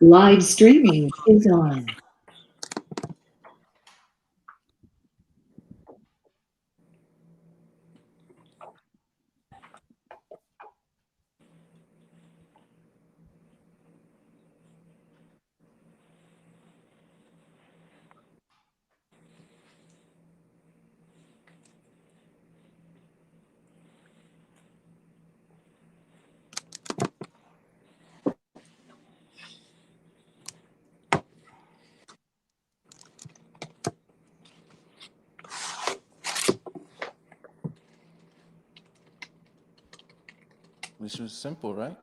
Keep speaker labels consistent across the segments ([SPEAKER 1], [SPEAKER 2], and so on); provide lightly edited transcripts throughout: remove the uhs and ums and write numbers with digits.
[SPEAKER 1] Live streaming is on.
[SPEAKER 2] Which was simple, right?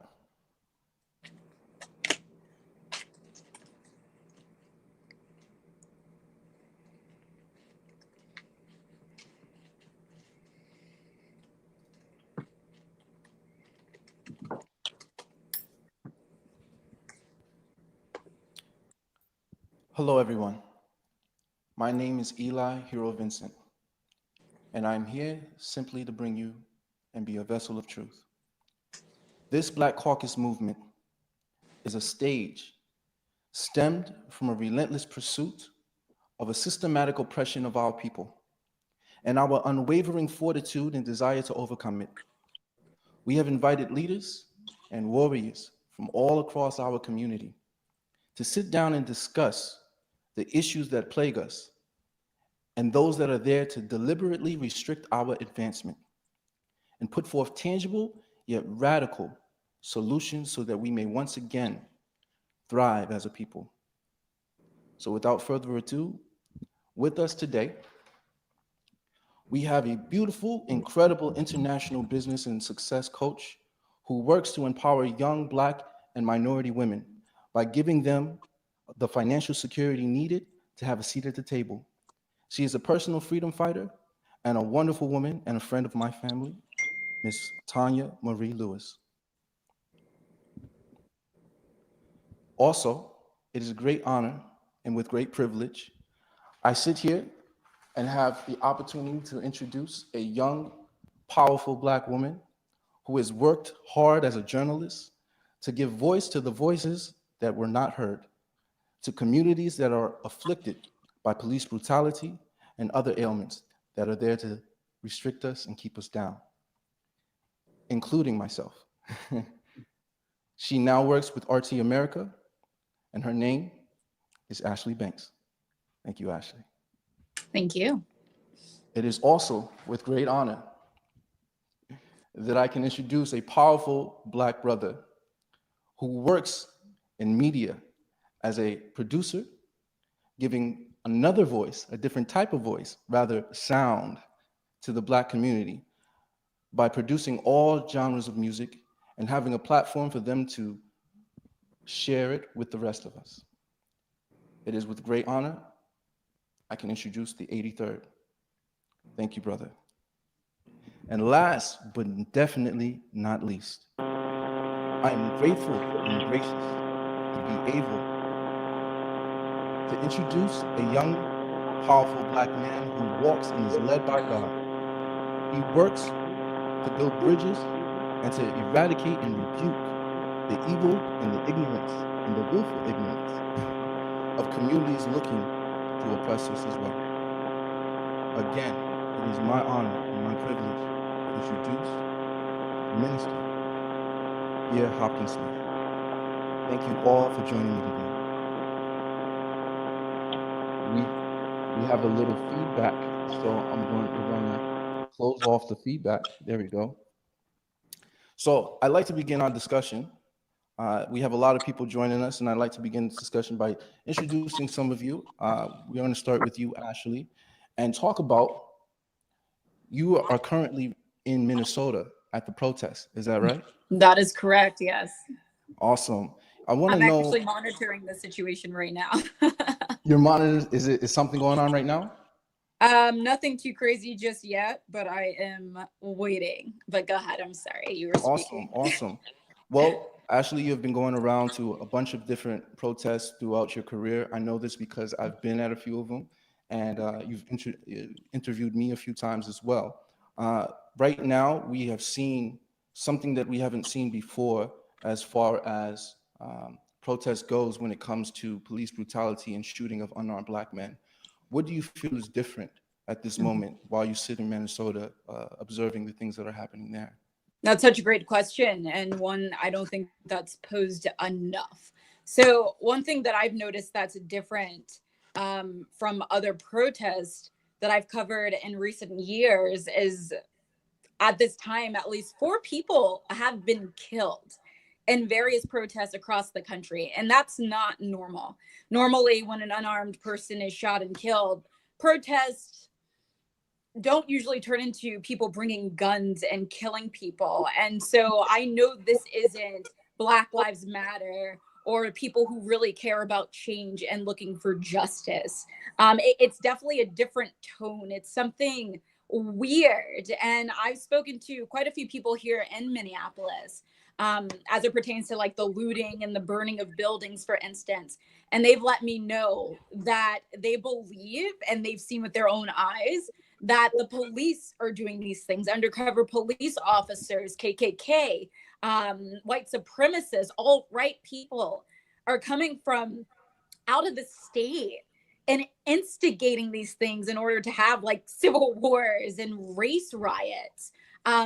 [SPEAKER 2] Hello, everyone. My name is Eli Hero Vincent, and I'm here simply to bring you and be a vessel of truth. This Black Caucus movement is a stage stemmed from a relentless pursuit of a systematic oppression of our people and our unwavering fortitude and desire to overcome it. We have invited leaders and warriors from all across our community to sit down and discuss the issues that plague us and those that are there to deliberately restrict our advancement and put forth tangible yet radical solutions so that we may once again thrive as a people. So without further ado, with us today, we have a beautiful, incredible international business and success coach who works to empower young Black and minority women by giving them the financial security needed to have a seat at the table. She is a personal freedom fighter and a wonderful woman and a friend of my family, Miss Tanya Marie Lewis. Also, it is a great honor and with great privilege, I sit here and have the opportunity to introduce a young, powerful Black woman who has worked hard as a journalist to give voice to the voices that were not heard, to communities that are afflicted by police brutality and other ailments that are there to restrict us and keep us down, including myself. She now works with RT America, and her name is Ashley Banks. Thank you, Ashley.
[SPEAKER 3] Thank you.
[SPEAKER 2] It is also with great honor that I can introduce a powerful Black brother who works in media as a producer, giving another voice, a different type of voice, rather sound, to the Black community by producing all genres of music and having a platform for them to share it with the rest of us. It is with great honor I can introduce the 83rd. Thank you, brother. And last but definitely not least, I am grateful and gracious to be able to introduce a young, powerful Black man who walks and is led by God. He works to build bridges and to eradicate and rebuke the evil and the ignorance and the willful ignorance of communities looking to oppress us as well. Again, it is my honor and my privilege to introduce Minister Pierre Hopkins Smith. Thank you all for joining me today. We have a little feedback, so we're going to close off the feedback. There we go. So I'd like to begin our discussion. We have a lot of people joining us, and I'd like to begin this discussion by introducing some of you. We're going to start with you, Ashley, and talk about, you are currently in Minnesota at the protest. Is that right?
[SPEAKER 3] That is correct, yes.
[SPEAKER 2] Awesome. I want to
[SPEAKER 3] I'm
[SPEAKER 2] know.
[SPEAKER 3] actually monitoring the situation right now.
[SPEAKER 2] Your monitor, is something going on right now?
[SPEAKER 3] Nothing too crazy just yet, but I am waiting. But go ahead, I'm sorry, you were speaking.
[SPEAKER 2] Awesome. Well, Ashley, you've been going around to a bunch of different protests throughout your career. I know this because I've been at a few of them, and you've interviewed me a few times as well. Right now, we have seen something that we haven't seen before as far as protest goes when it comes to police brutality and shooting of unarmed Black men. What do you feel is different at this moment while you sit in Minnesota observing the things that are happening there?
[SPEAKER 3] That's such a great question, and one I don't think that's posed enough. So one thing that I've noticed that's different from other protests that I've covered in recent years is, at this time, at least 4 people have been killed in various protests across the country. And that's not normal. Normally, when an unarmed person is shot and killed, protests don't usually turn into people bringing guns and killing people. And so I know this isn't Black Lives Matter or people who really care about change and looking for justice. It's definitely a different tone. It's something weird. And I've spoken to quite a few people here in Minneapolis as it pertains to like the looting and the burning of buildings, for instance. And they've let me know that they believe and they've seen with their own eyes that the police are doing these things. Undercover police officers, KKK, white supremacists, alt-right people are coming from out of the state and instigating these things in order to have like civil wars and race riots.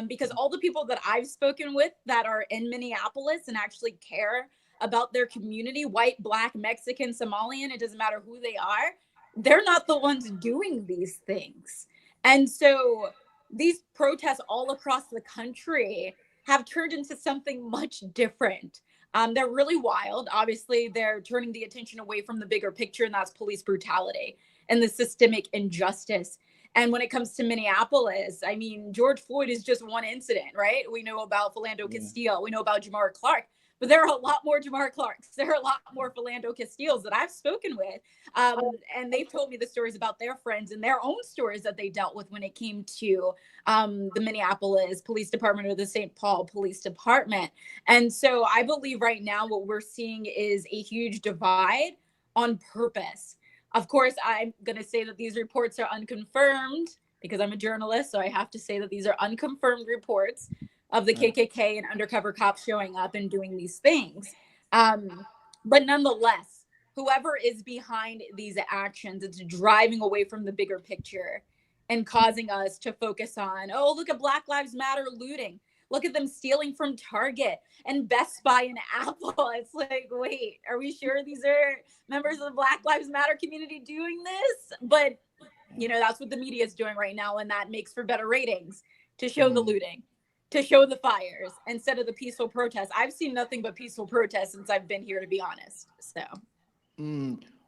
[SPEAKER 3] Because all the people that I've spoken with that are in Minneapolis and actually care about their community, white, Black, Mexican, Somalian, it doesn't matter who they are, they're not the ones doing these things. And so these protests all across the country have turned into something much different. They're really wild. Obviously, they're turning the attention away from the bigger picture, and that's police brutality and the systemic injustice. And when it comes to Minneapolis, I mean, George Floyd is just one incident, right? We know about Philando Castile. We know about Jamar Clark. But there are a lot more Jamar Clarks. There are a lot more Philando Castiles that I've spoken with. And they've told me the stories about their friends and their own stories that they dealt with when it came to the Minneapolis Police Department or the St. Paul Police Department. And so I believe right now what we're seeing is a huge divide on purpose. Of course, I'm going to say that these reports are unconfirmed because I'm a journalist. So I have to say that these are unconfirmed reports of the KKK and undercover cops showing up and doing these things. But nonetheless, whoever is behind these actions, it's driving away from the bigger picture and causing us to focus on, oh, look at Black Lives Matter looting. Look at them stealing from Target and Best Buy and Apple. It's like, wait, are we sure these are members of the Black Lives Matter community doing this? But, you know, that's what the media is doing right now. And that makes for better ratings to show the looting, to show the fires instead of the peaceful protests. I've seen nothing but peaceful protests since I've been here, to be honest. So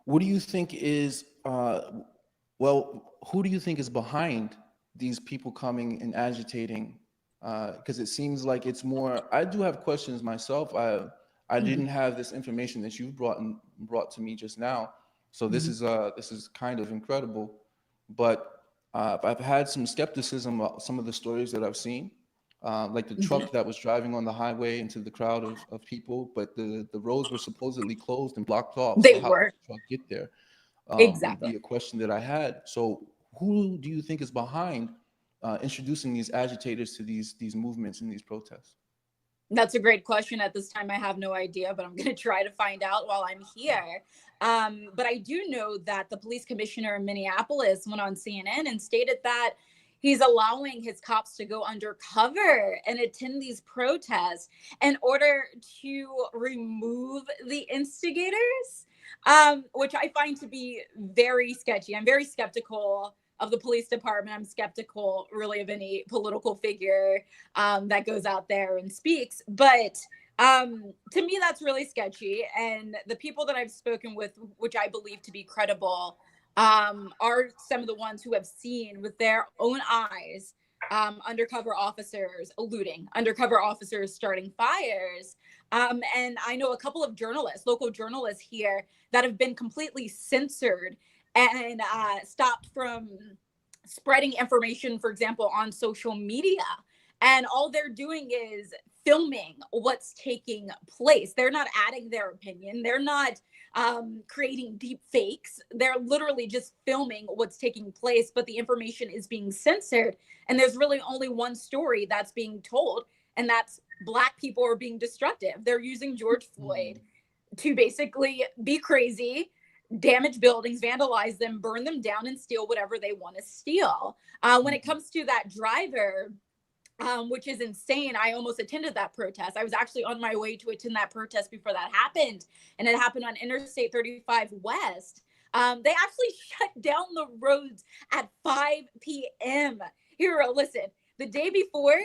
[SPEAKER 2] what do you think is, who do you think is behind these people coming and agitating? Because it seems like it's more, I do have questions myself. I didn't have this information that you brought to me just now. So this is kind of incredible, but I've had some skepticism about some of the stories that I've seen. Like the truck that was driving on the highway into the crowd of people, but the roads were supposedly closed and blocked off.
[SPEAKER 3] They
[SPEAKER 2] so
[SPEAKER 3] were.
[SPEAKER 2] How did the truck get there?
[SPEAKER 3] Exactly.
[SPEAKER 2] Would be a question that I had. So who do you think is behind introducing these agitators to these movements and these protests?
[SPEAKER 3] That's a great question. At this time, I have no idea, but I'm going to try to find out while I'm here. But I do know that the police commissioner in Minneapolis went on CNN and stated that he's allowing his cops to go undercover and attend these protests in order to remove the instigators, which I find to be very sketchy. I'm very skeptical of the police department. I'm skeptical really of any political figure that goes out there and speaks. But to me, that's really sketchy. And the people that I've spoken with, which I believe to be credible, are some of the ones who have seen with their own eyes undercover officers looting, undercover officers starting fires. And I know a couple of journalists, local journalists here, that have been completely censored and stopped from spreading information, for example, on social media. And all they're doing is filming what's taking place. They're not adding their opinion. They're not creating deep fakes. They're literally just filming what's taking place, but the information is being censored. And there's really only one story that's being told, and that's Black people are being destructive. They're using George Floyd to basically be crazy, damage buildings, vandalize them, burn them down, and steal whatever they want to steal. When it comes to that driver, which is insane. I almost attended that protest. I was actually on my way to attend that protest before that happened. And it happened on Interstate 35 West. They actually shut down the roads at 5 p.m. Hero, listen, the day before,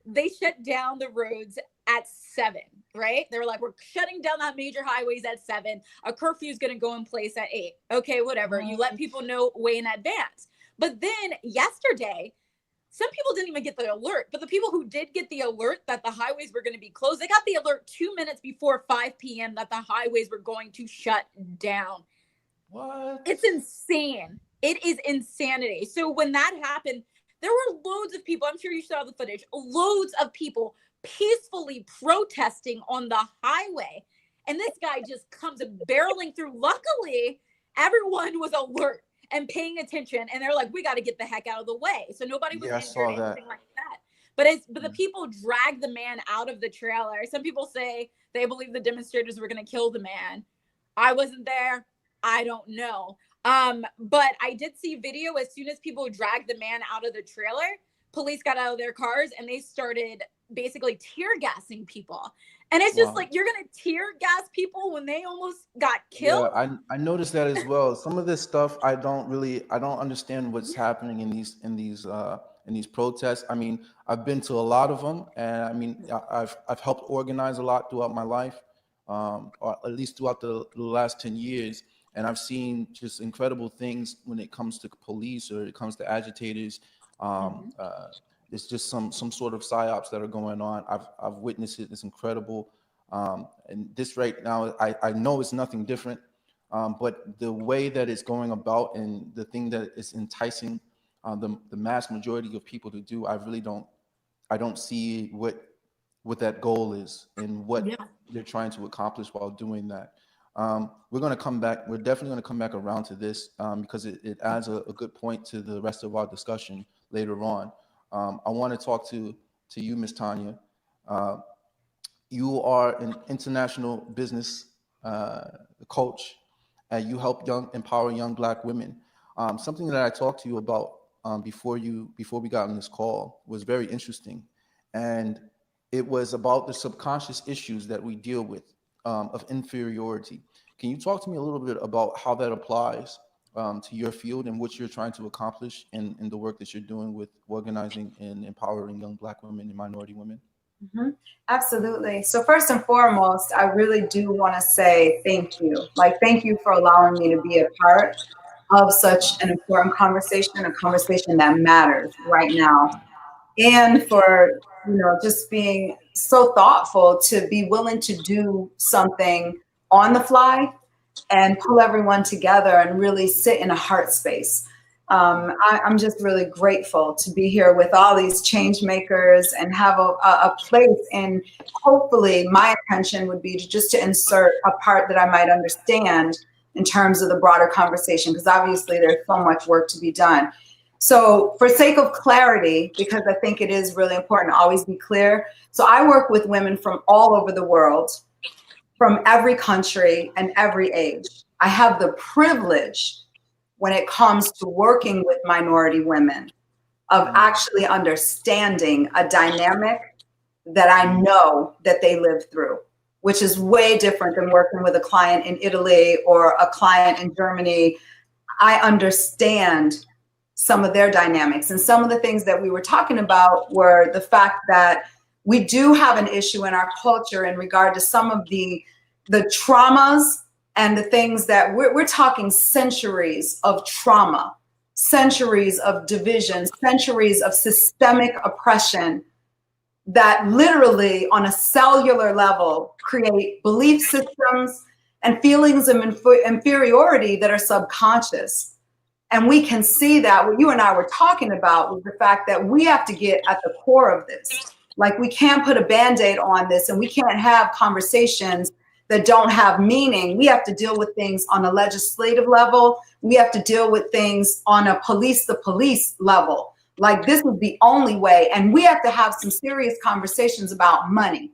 [SPEAKER 3] they shut down the roads at 7, right? They were like, we're shutting down that major highways at 7. A curfew is going to go in place at 8. Okay, whatever. You let people know way in advance. But then yesterday, some people didn't even get the alert, but the people who did get the alert that the highways were going to be closed, they got the alert 2 minutes before 5 p.m. that the highways were going to shut down.
[SPEAKER 2] What?
[SPEAKER 3] It's insane. It is insanity. So when that happened, there were loads of people, I'm sure you saw the footage, loads of people peacefully protesting on the highway. And this guy just comes barreling through. Luckily, everyone was alert and paying attention, and they're like, we got to get the heck out of the way. So nobody was injured or anything like that. But the people dragged the man out of the trailer. Some people say they believe the demonstrators were going to kill the man. I wasn't there. I don't know. But I did see video as soon as people dragged the man out of the trailer, police got out of their cars and they started basically tear gassing people. And it's just like, you're going to tear gas people when they almost got killed.
[SPEAKER 2] Yeah, I noticed that as well. Some of this stuff, I don't understand what's happening in these protests. I mean, I've been to a lot of them, and I mean, I've helped organize a lot throughout my life, or at least throughout the last 10 years. And I've seen just incredible things when it comes to police or it comes to agitators. It's just some sort of psyops that are going on. I've witnessed it. It's incredible. And this right now, I know it's nothing different, but the way that it's going about and the thing that is enticing the mass majority of people to do, I don't see what that goal is and what they're trying to accomplish while doing that. We're going to come back. We're definitely going to come back around to this because it adds a good point to the rest of our discussion later on. I want to talk to you, Ms. Tanya. You are an international business coach, and you help empower young Black women. Something that I talked to you about before we got on this call was very interesting, and it was about the subconscious issues that we deal with of inferiority. Can you talk to me a little bit about how that applies to your field and what you're trying to accomplish in the work that you're doing with organizing and empowering young Black women and minority women?
[SPEAKER 4] Mm-hmm. Absolutely. So first and foremost, I really do want to say thank you. Thank you for allowing me to be a part of such an important conversation, a conversation that matters right now. And for, just being so thoughtful to be willing to do something on the fly and pull everyone together and really sit in a heart space. I'm just really grateful to be here with all these change makers and have a place. And hopefully my intention would be to insert a part that I might understand in terms of the broader conversation, because obviously there's so much work to be done. So for sake of clarity, because I think it is really important to always be clear. So I work with women from all over the world, from every country and every age. I have the privilege when it comes to working with minority women of actually understanding a dynamic that I know that they live through, which is way different than working with a client in Italy or a client in Germany. I understand some of their dynamics. And some of the things that we were talking about were the fact that we do have an issue in our culture in regard to some of the traumas and the things that we're talking centuries of trauma, centuries of division, centuries of systemic oppression that literally on a cellular level create belief systems and feelings of inferiority that are subconscious. And we can see that what you and I were talking about was the fact that we have to get at the core of this. We can't put a Band-Aid on this, and we can't have conversations that don't have meaning. We have to deal with things on a legislative level. We have to deal with things on a police the police level. This is the only way. And we have to have some serious conversations about money.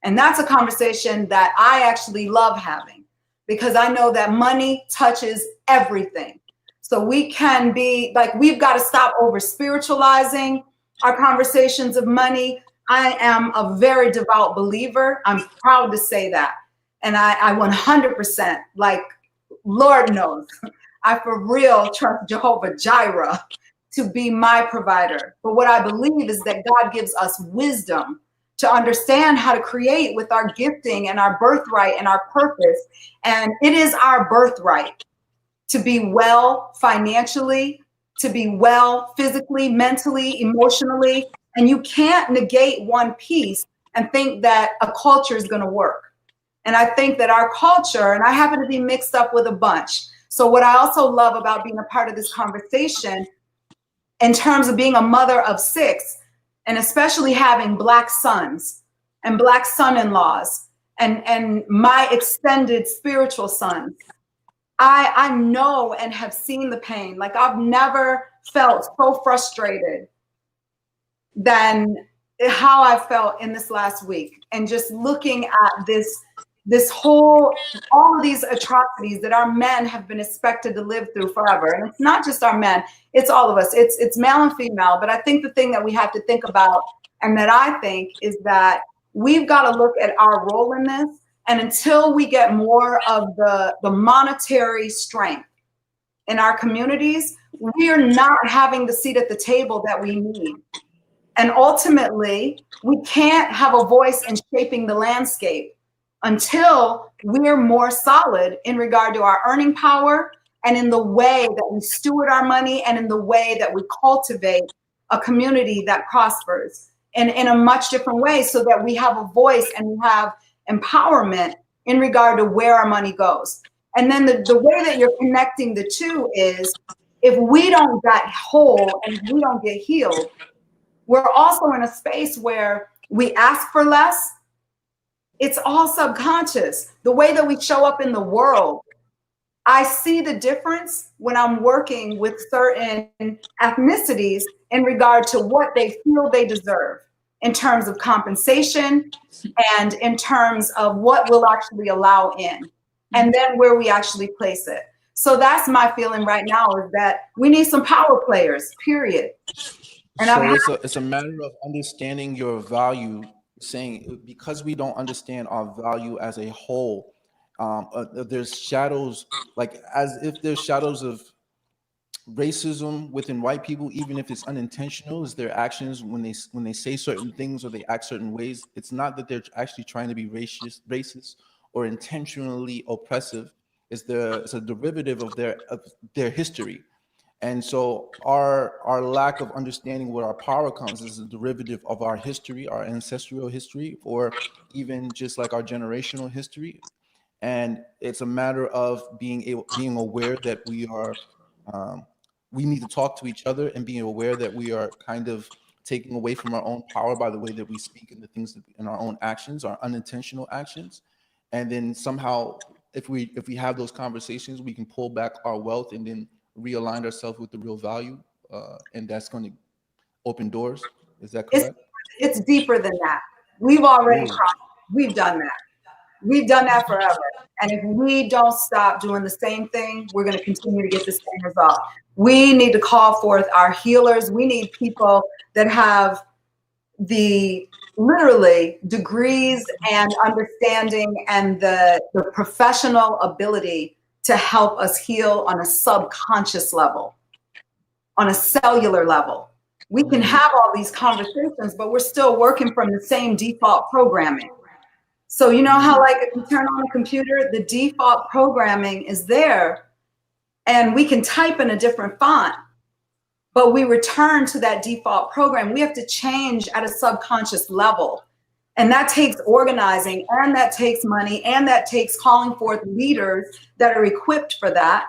[SPEAKER 4] And that's a conversation that I actually love having, because I know that money touches everything. So we can be like, we've got to stop over spiritualizing our conversations of money. I am a very devout believer. I'm proud to say that. And I 100%, like, Lord knows, I for real trust Jehovah Jireh to be my provider. But what I believe is that God gives us wisdom to understand how to create with our gifting and our birthright and our purpose. And it is our birthright to be well financially, to be well physically, mentally, emotionally. And you can't negate one piece and think that a culture is going to work. And I think that our culture, and I happen to be mixed up with a bunch. So what I also love about being a part of this conversation, in terms of being a mother of 6, and especially having Black sons and Black son-in-laws and my extended spiritual sons, I know and have seen the pain. Like, I've never felt so frustrated than how I felt in this last week. And just looking at this whole, all of these atrocities that our men have been expected to live through forever. And it's not just our men, it's all of us. It's male and female. But I think the thing that we have to think about, and that I think, is that we've got to look at our role in this. And until we get more of the monetary strength in our communities, we are not having the seat at the table that we need. And ultimately, we can't have a voice in shaping the landscape until we're more solid in regard to our earning power, and in the way that we steward our money, and in the way that we cultivate a community that prospers in a much different way, so that we have a voice and we have empowerment in regard to where our money goes. And then the way that you're connecting the two is, if we don't get whole and we don't get healed, we're also in a space where we ask for less. It's all subconscious. The way that we show up in the world, I see the difference when I'm working with certain ethnicities in regard to what they feel they deserve in terms of compensation and in terms of what we'll actually allow in, and then where we actually place it. So that's my feeling right now, is that we need some power players, period. And
[SPEAKER 2] so it's a matter of understanding your value, saying, because we don't understand our value as a whole, there's shadows, like as if there's shadows of racism within white people, even if it's unintentional, is their actions when they say certain things or they act certain ways. It's not that they're actually trying to be racist or intentionally oppressive. It's a derivative of their history. And so our lack of understanding where our power comes is a derivative of our history, our ancestral history, or even just like our generational history. And it's a matter of being aware that we need to talk to each other, and being aware that we are kind of taking away from our own power by the way that we speak and the things in our own actions, our unintentional actions. And then somehow, if we have those conversations, we can pull back our wealth and then realign ourselves with the real value, and that's going to open doors. Is that correct?
[SPEAKER 4] It's deeper than that. We've already crossed. We've done that. We've done that forever. And if we don't stop doing the same thing, we're going to continue to get the same result. We need to call forth our healers. We need people that have the literally degrees and understanding and the professional ability to help us heal on a subconscious level, on a cellular level. We can have all these conversations, but we're still working from the same default programming. So you know how, like, if you turn on a computer, the default programming is there and we can type in a different font, but we return to that default program. We have to change at a subconscious level. And that takes organizing, and that takes money, and that takes calling forth leaders that are equipped for that,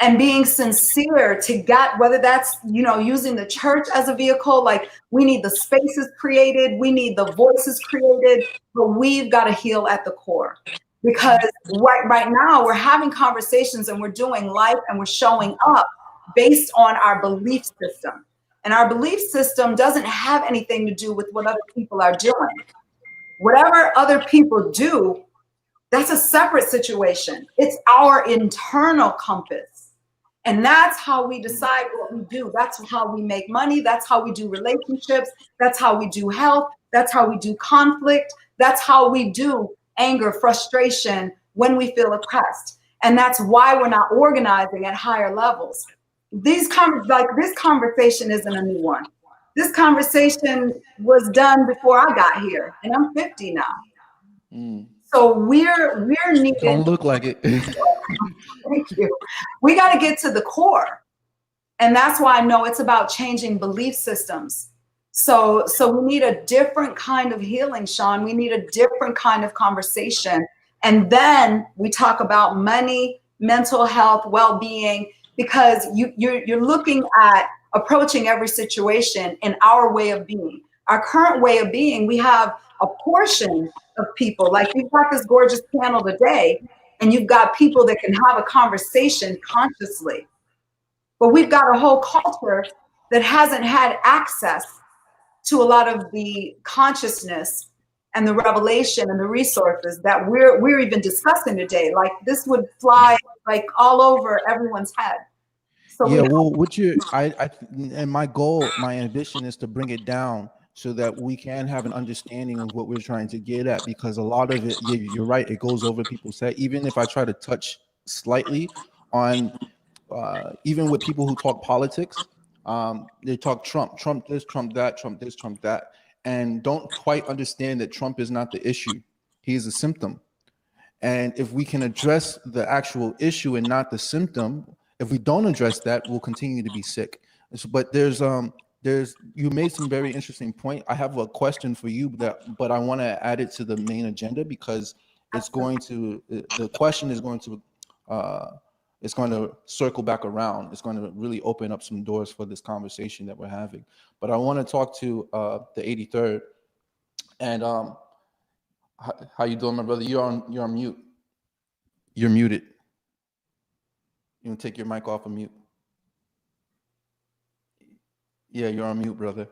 [SPEAKER 4] and being sincere to get, whether that's, using the church as a vehicle. Like, we need the spaces created, we need the voices created, but we've got to heal at the core. Because right now we're having conversations and we're doing life and we're showing up based on our belief system. And our belief system doesn't have anything to do with what other people are doing. Whatever other people do, that's a separate situation. It's our internal compass. And that's how we decide what we do. That's how we make money. That's how we do relationships. That's how we do health. That's how we do conflict. That's how we do anger, frustration when we feel oppressed. And that's why we're not organizing at higher levels. This conversation isn't a new one. This conversation was done before I got here, and I'm 50 now. So we're needed.
[SPEAKER 2] Don't look like it.
[SPEAKER 4] Thank you. We got to get to the core. And that's why I know it's about changing belief systems. So we need a different kind of healing, Sean. We need a different kind of conversation. And then we talk about money, mental health, well-being, because you're looking at approaching every situation in our way of being. Our current way of being, we have a portion of people, like we've got this gorgeous panel today, and you've got people that can have a conversation consciously. But we've got a whole culture that hasn't had access to a lot of the consciousness and the revelation and the resources that we're even discussing today. Like this would fly like all over everyone's head. So
[SPEAKER 2] yeah, well, and my goal, my ambition is to bring it down so that we can have an understanding of what we're trying to get at, because a lot of it, you're right, it goes over people's head. Even if I try to touch slightly on, even with people who talk politics, they talk Trump this, Trump that, Trump this, Trump that, and don't quite understand that Trump is not the issue. He is a symptom. And if we can address the actual issue and not the symptom, if we don't address that, we'll continue to be sick. But there's you made some very interesting point. I have a question for you, but I want to add it to the main agenda because the question is going to circle back around. It's going to really open up some doors for this conversation that we're having. But I want to talk to the 83rd. And how you doing, my brother? You're on mute. You're muted. You can take your mic off of mute. Yeah, you're on mute, brother.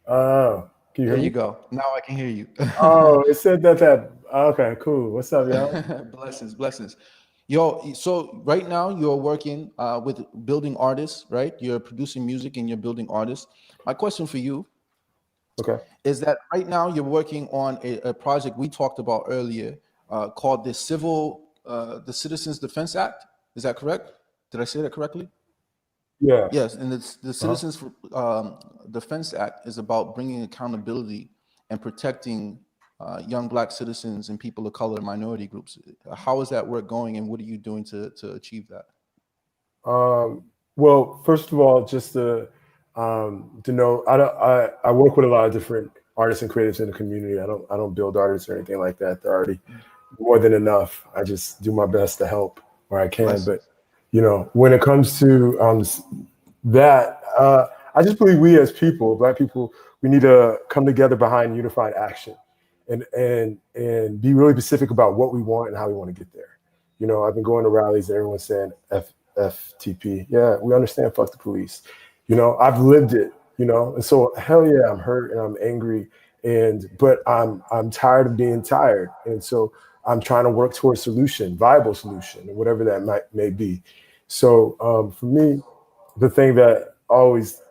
[SPEAKER 5] Oh, can you hear me?
[SPEAKER 2] There you go. Now I can hear you.
[SPEAKER 5] Oh, it said that. Okay, cool. What's up, y'all?
[SPEAKER 2] Blessings. Yo, so right now you're working with building artists, right? You're producing music and you're building artists. My question for you,
[SPEAKER 5] okay,
[SPEAKER 2] is that right now you're working on a project we talked about earlier called the Citizens Defense Act. Is that correct? Did I say that correctly?
[SPEAKER 5] Yeah.
[SPEAKER 2] Yes, and it's the Citizens Defense Act is about bringing accountability and protecting young Black citizens and people of color, minority groups. How is that work going, and what are you doing to achieve that?
[SPEAKER 5] Well, first of all, just to know, I work with a lot of different artists and creatives in the community. I don't build artists or anything like that. They're already more than enough. I just do my best to help where I can. Nice. But when it comes to that, I just believe we as people, Black people, we need to come together behind unified action and be really specific about what we want and how we want to get there. I've been going to rallies and everyone's saying FTP. Yeah, we understand, fuck the police. I've lived it, and so hell yeah, I'm hurt and I'm angry, but I'm tired of being tired. And so I'm trying to work towards viable solution, whatever that may be. So for me, the thing that always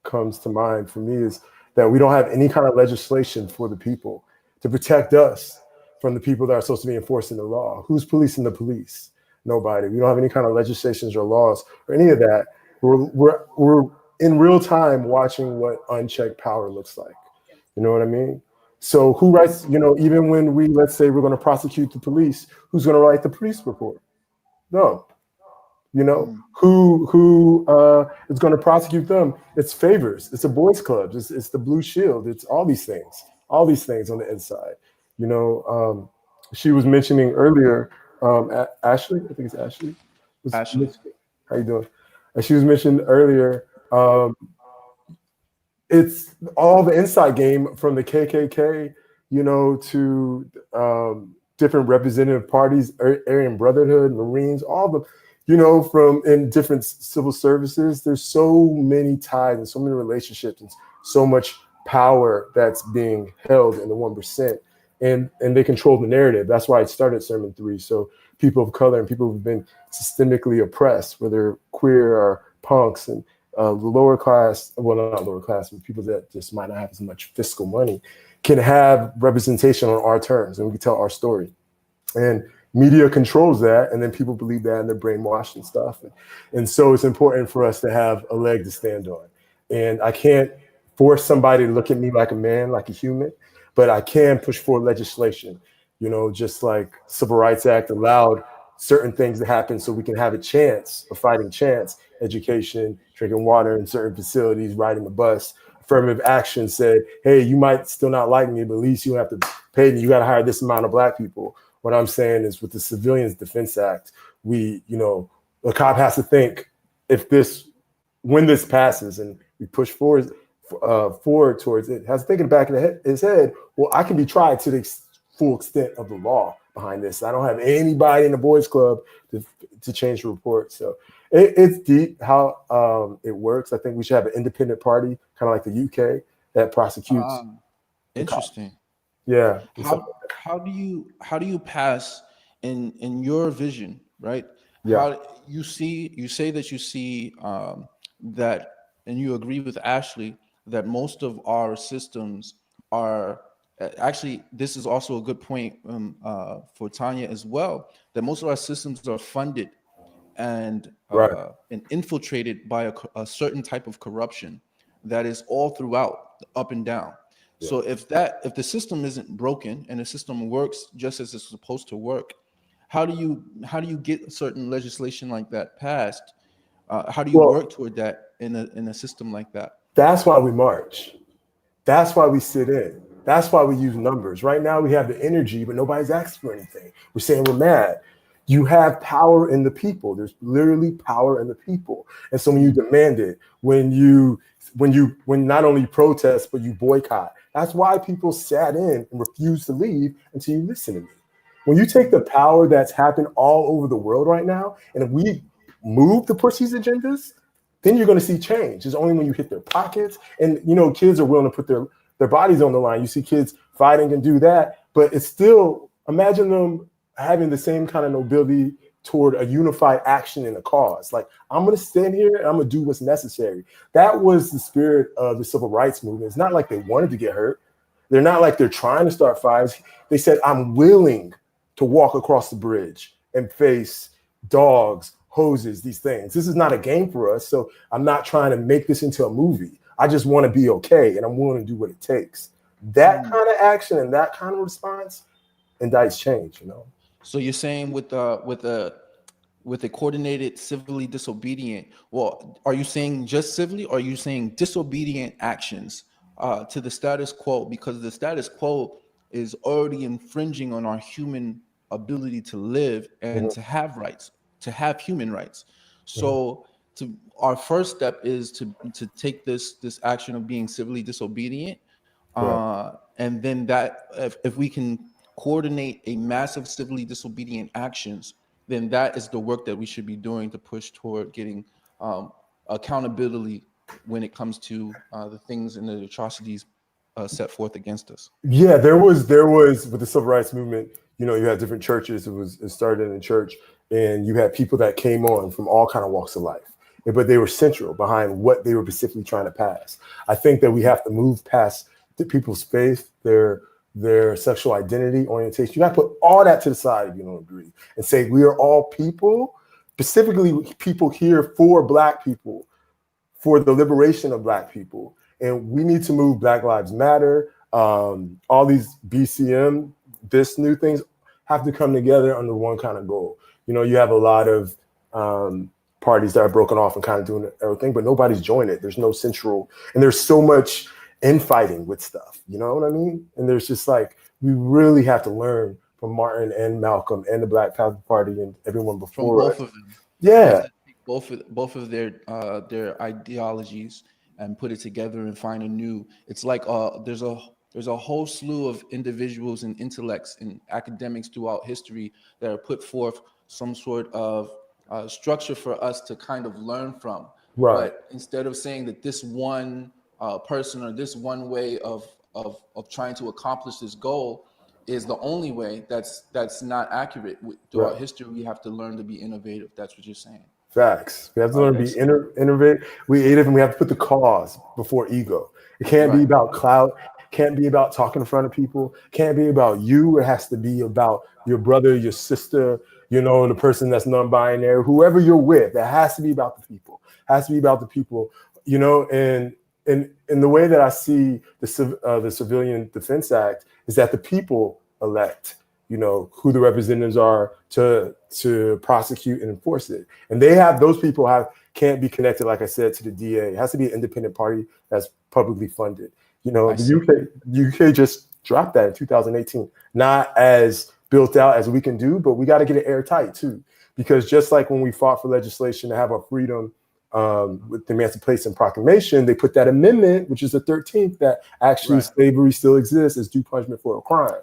[SPEAKER 5] comes to mind for me is that we don't have any kind of legislation for the people to protect us from the people that are supposed to be enforcing the law. Who's policing the police? Nobody. We don't have any kind of legislations or laws or any of that. We're in real time watching what unchecked power looks like. You know what I mean? So who writes, even when let's say we're going to prosecute the police, who's going to write the police report? No. Who is going to prosecute them? It's favors. It's a boys club. It's the Blue Shield. It's all these things on the inside. She was mentioning earlier, Ashley, I think it's Ashley.
[SPEAKER 2] Ashley.
[SPEAKER 5] How you doing? And she was mentioning earlier, it's all the inside game from the KKK, to different representative parties, Aryan Brotherhood, Marines, all the, from in different civil services. There's so many ties and so many relationships and so much power that's being held in the 1%, and they control the narrative. That's why it started Sermon 3. So people of color and people who've been systemically oppressed, whether queer or punks and the lower class, well, not lower class, but people that just might not have as much fiscal money, can have representation on our terms, and we can tell our story. And media controls that, and then people believe that, and they're brainwashed and stuff. And so it's important for us to have a leg to stand on. And I can't force somebody to look at me like a man, like a human, but I can push for legislation. You know, just like Civil Rights Act allowed certain things to happen so we can have a chance, a fighting chance, education, drinking water in certain facilities, riding the bus. Affirmative action said, hey, you might still not like me, but at least you have to pay me. You got to hire this amount of Black people. What I'm saying is with the Civilians Defense Act, we, you know, a cop has to think when this passes and we push forward towards it, has to think in the back of his head, well, I can be tried to the full extent of the law behind this. I don't have anybody in the boys club to change the report. So it's deep how it works. I think we should have an independent party, kind of like the UK, that prosecutes.
[SPEAKER 2] Interesting.
[SPEAKER 5] Yeah.
[SPEAKER 2] How do you pass in your vision, right?
[SPEAKER 5] Yeah.
[SPEAKER 2] How you say that you see that, and you agree with Ashley that most of our systems are actually, this is also a good point for Tanya as well, that most of our systems are funded and infiltrated by a certain type of corruption that is all throughout, up and down. Yeah. So if the system isn't broken and the system works just as it's supposed to work, how do you get certain legislation like that passed? How do you work toward that in a system like that?
[SPEAKER 5] That's why we march. That's why we sit in. That's why we use numbers. Right now we have the energy, but nobody's asking for anything. We're saying we're mad. You have power in the people. There's literally power in the people. And so when you demand it, when not only protest, but you boycott, that's why people sat in and refused to leave until you listen to me. When you take the power that's happened all over the world right now, and if we move to push these agendas, then you're going to see change. It's only when you hit their pockets, and you know, kids are willing to put their bodies on the line. You see kids fighting and do that, but it's still, imagine them having the same kind of nobility toward a unified action in a cause. Like, I'm going to stand here and I'm going to do what's necessary. That was the spirit of the civil rights movement. It's not like they wanted to get hurt. They're not like they're trying to start fires. They said, I'm willing to walk across the bridge and face dogs, hoses, these things. This is not a game for us. So I'm not trying to make this into a movie. I just want to be okay, and I'm willing to do what it takes. That kind of action and that kind of response indicts change, you know?
[SPEAKER 2] So you're saying with a coordinated civilly disobedient, well, are you saying just civilly, or are you saying disobedient actions to the status quo? Because the status quo is already infringing on our human ability to live and to have rights, to have human rights. So our first step is to take this action of being civilly disobedient, and then that if we can coordinate a massive civilly disobedient actions, then that is the work that we should be doing to push toward getting accountability when it comes to the things and the atrocities set forth against us.
[SPEAKER 5] Yeah, there was with the civil rights movement, you know, you had different churches. It started in a church, and you had people that came on from all kind of walks of life, but they were central behind what they were specifically trying to pass. I think that we have to move past the people's faith, their sexual identity, orientation. You got to put all that to the side if you don't agree, and say we are all people, specifically people here for Black people, for the liberation of Black people. And we need to move Black Lives Matter. All these BCM, this new things have to come together under one kind of goal. You know, you have a lot of parties that are broken off and kind of doing everything, but nobody's joined it. There's no central, and there's so much infighting with stuff. You know what I mean? And there's just like, we really have to learn from Martin and Malcolm and the Black Panther Party and everyone before.
[SPEAKER 2] From both of them.
[SPEAKER 5] Yeah.
[SPEAKER 2] Both of their ideologies and put it together and find a new. It's like there's a whole slew of individuals and intellects and academics throughout history that are put forth some sort of structure for us to kind of learn from.
[SPEAKER 5] Right.
[SPEAKER 2] But instead of saying that this one person or this one way of trying to accomplish this goal is the only way, that's not accurate. Throughout history, we have to learn to be innovative. That's what you're saying.
[SPEAKER 5] Facts. We have to learn to be innovative. We have to put the cause before ego. It can't be about clout. Can't be about talking in front of people. Can't be about you. It has to be about your brother, your sister, the person that's non-binary, whoever you're with. It has to be about the people. It has to be about the people. And in the way that I see the Civilian Defense Act is that the people elect, who the representatives are to prosecute and enforce it. And those people can't be connected, like I said, to the DA. It has to be an independent party that's publicly funded. The UK just dropped that in 2018, not as built out as we can do, but we got to get it airtight too. Because just like when we fought for legislation to have our freedom with the Emancipation Proclamation, they put that amendment, which is the 13th, that actually slavery still exists as due punishment for a crime.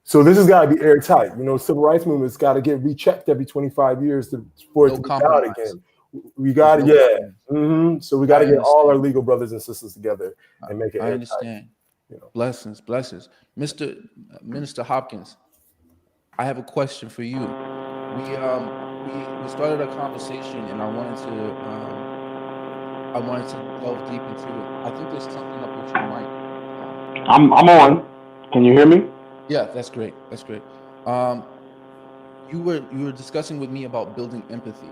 [SPEAKER 5] So this has got to be airtight. Civil rights movement's got to get rechecked every 25 years for it to be out again. We got to, So we got to get all our legal brothers and sisters together and make it airtight. I
[SPEAKER 2] understand. Blessings. Minister Hopkins, I have a question for you. We started a conversation, and I wanted to delve deep into it. I think there's something up with your mic.
[SPEAKER 6] I'm on. Can you hear me?
[SPEAKER 2] Yeah, that's great. You were discussing with me about building empathy,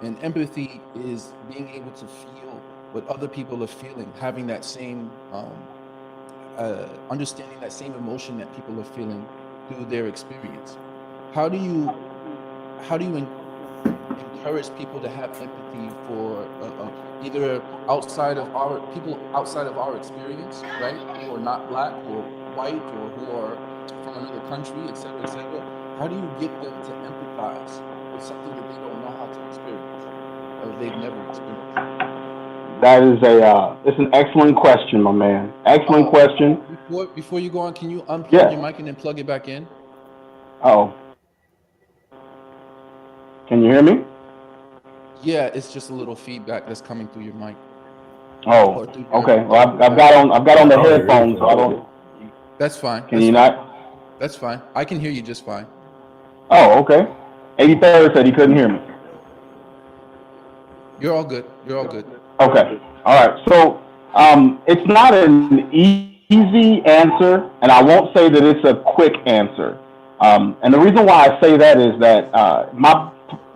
[SPEAKER 2] and empathy is being able to feel what other people are feeling, having that same understanding that same emotion that people are feeling through their experience. How do you encourage people to have empathy for either outside of our experience, right? Who are not Black or white or who are from another country, et cetera, et cetera. How do you get them to empathize with something that they don't know how to experience or they've never experienced?
[SPEAKER 6] That is it's an excellent question, my man. Excellent question.
[SPEAKER 2] Before you go on, can you unplug your mic and then plug it back in?
[SPEAKER 6] Oh. Can you hear me?
[SPEAKER 2] Yeah, it's just a little feedback that's coming through your mic.
[SPEAKER 6] Oh, okay. Well, I've got on the headphones, so I don't.
[SPEAKER 2] That's fine.
[SPEAKER 6] Can you not?
[SPEAKER 2] That's fine. I can hear you just fine.
[SPEAKER 6] Oh, okay. 83rd said he couldn't hear me.
[SPEAKER 2] You're all good.
[SPEAKER 6] Okay. All right. So it's not an easy answer, and I won't say that it's a quick answer. And the reason why I say that is that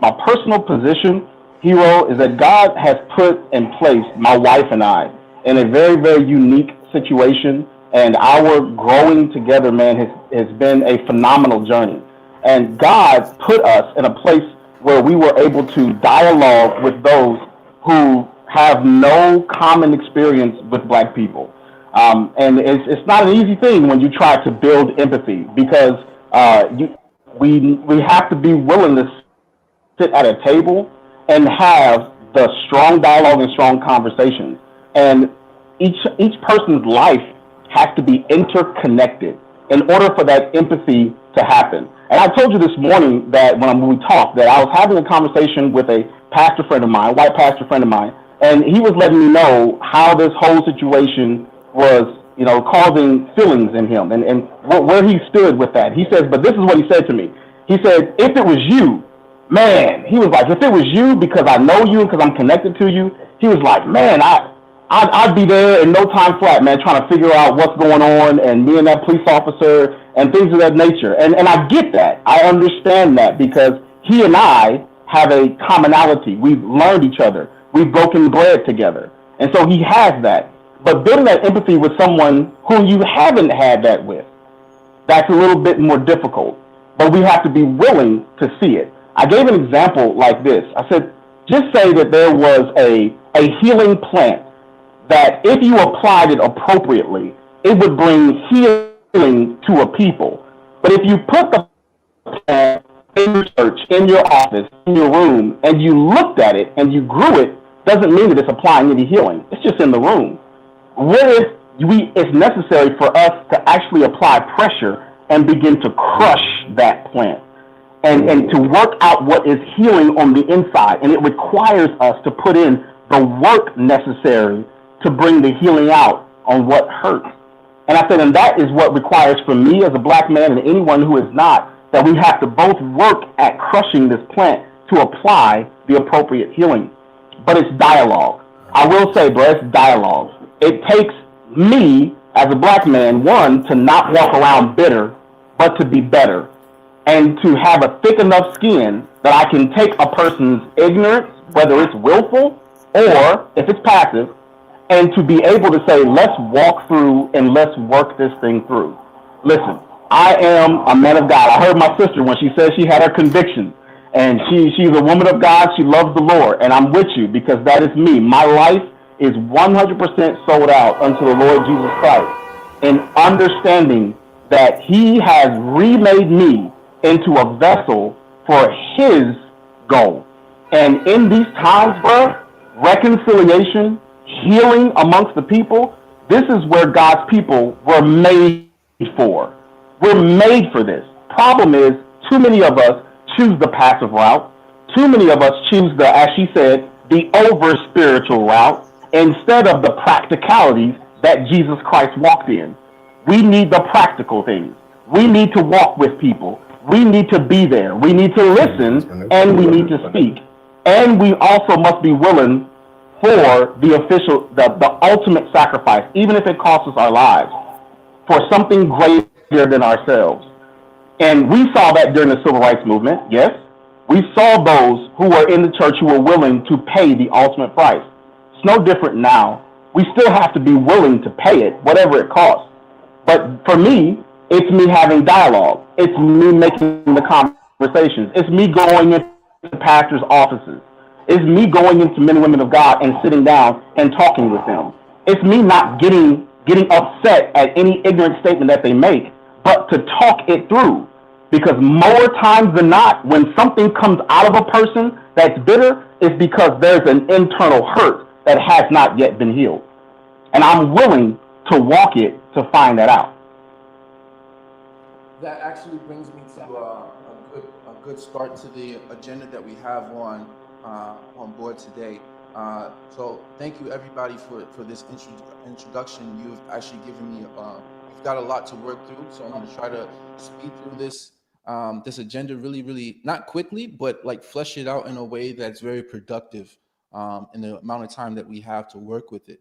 [SPEAKER 6] my personal position, Hero, is that God has put in place my wife and I in a very, very unique situation, and our growing together, man, has been a phenomenal journey. And God put us in a place where we were able to dialogue with those who have no common experience with Black people. And it's not an easy thing when you try to build empathy, because we have to be willing to sit at a table and have the strong dialogue and strong conversations. And each person's life has to be interconnected in order for that empathy to happen. And I told you this morning that when we talked, that I was having a conversation with a pastor friend of mine, a white pastor friend of mine, and he was letting me know how this whole situation was, causing feelings in him and where he stood with that. He says, but this is what he said to me. He said, if it was you, man, he was like, if it was you, because I know you and because I'm connected to you, he was like, man, I'd be there in no time flat, man, trying to figure out what's going on, and me and that police officer and things of that nature. And I get that. I understand that, because he and I have a commonality. We've learned each other. We've broken bread together. And so he has that. But building that empathy with someone who you haven't had that with, that's a little bit more difficult. But we have to be willing to see it. I gave an example like this. I said, just say that there was a healing plant that if you applied it appropriately, it would bring healing to a people. But if you put the plant in your church, in your office, in your room, and you looked at it and you grew it, doesn't mean that it's applying any healing. It's just in the room. What if it's necessary for us to actually apply pressure and begin to crush that plant and to work out what is healing on the inside? And it requires us to put in the work necessary to bring the healing out on what hurts. And I said, and that is what requires from me as a black man and anyone who is not, that we have to both work at crushing this plant to apply the appropriate healing. But it's dialogue. I will say, bro, it's dialogue. It takes me as a black man, one, to not walk around bitter, but to be better. And to have a thick enough skin that I can take a person's ignorance, whether it's willful or if it's passive, and to be able to say, let's walk through and let's work this thing through. Listen, I am a man of God. I heard my sister when she said she had her conviction, and she's a woman of God. She loves the Lord, and I'm with you because that is me. My life is 100% sold out unto the Lord Jesus Christ, in understanding that he has remade me into a vessel for his goal. And in these times, bro, reconciliation, healing amongst the people, this is where God's people were made for. We're made for this. Problem is, too many of us choose the passive route. Too many of us choose the, as she said, the over-spiritual route instead of the practicalities that Jesus Christ walked in. We need the practical things. We need to walk with people. We need to be there. We need to listen, and we need to speak. And we also must be willing for the ultimate sacrifice, even if it costs us our lives, for something greater than ourselves. And we saw that during the Civil Rights Movement, yes. We saw those who were in the church who were willing to pay the ultimate price. It's no different now. We still have to be willing to pay it, whatever it costs. But for me, it's me having dialogue. It's me making the conversations. It's me going into pastors' offices. It's me going into men and women of God and sitting down and talking with them. It's me not getting upset at any ignorant statement that they make, but to talk it through. Because more times than not, when something comes out of a person that's bitter, it's because there's an internal hurt that has not yet been healed. And I'm willing to walk it to find that out.
[SPEAKER 2] That actually brings me to a good start to the agenda that we have on board today. So thank you everybody for this introduction. You've actually given me you've got a lot to work through. So I'm going to try to speed through this agenda really not quickly, but like flesh it out in a way that's very productive in the amount of time that we have to work with it.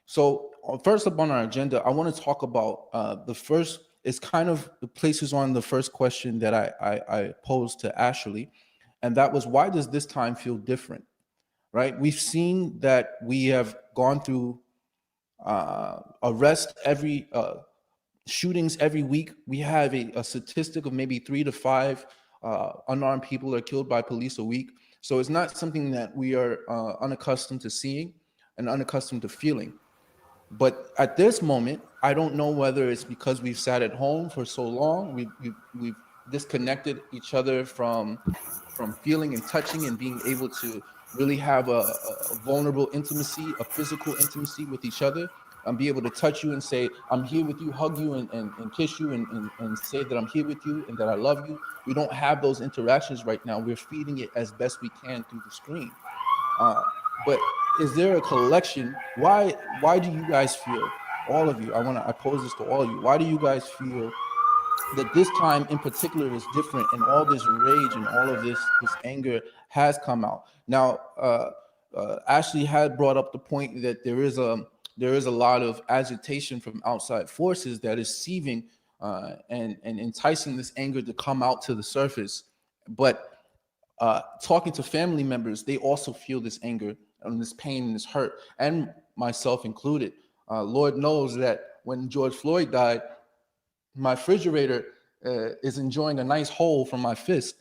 [SPEAKER 2] So first up on our agenda, I want to talk about the first. It's kind of places on the first question that I posed to Ashley, and that was, why does this time feel different? Right? We've seen that we have gone through arrest every shootings every week. We have a statistic of maybe 3 to 5 unarmed people are killed by police a week. So it's not something that we are unaccustomed to seeing and unaccustomed to feeling. But at this moment, I don't know whether it's because we've sat at home for so long, we've disconnected each other from feeling and touching and being able to really have a vulnerable intimacy, a physical intimacy with each other, and be able to touch you and say, I'm here with you, hug you and kiss you and say that I'm here with you and that I love you. We don't have those interactions right now. We're feeding it as best we can through the screen. But is there a collection? Why do you guys feel, all of you, I pose this to all of you, why do you guys feel that this time in particular is different and all this rage and all of this anger has come out? Now, Ashley had brought up the point that there is a lot of agitation from outside forces that is sieving and enticing this anger to come out to the surface. But talking to family members, they also feel this anger and this pain and this hurt, and myself included. Lord knows that when George Floyd died, my refrigerator is enjoying a nice hole from my fist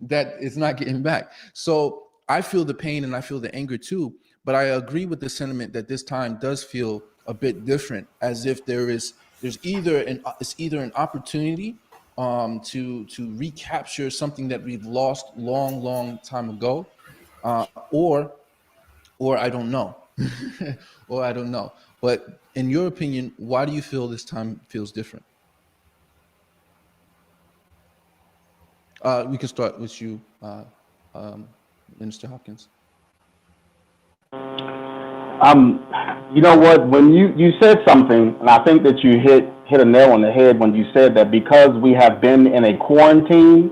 [SPEAKER 2] that is not getting back. So I feel the pain and I feel the anger too, but I agree with the sentiment that this time does feel a bit different, as if there's either an opportunity to recapture something that we've lost long time ago, or I don't know, or I don't know. But in your opinion, why do you feel this time feels different? We can start with you, Minister Hopkins.
[SPEAKER 6] You know what? When you said something, and I think that you hit a nail on the head when you said that because we have been in a quarantine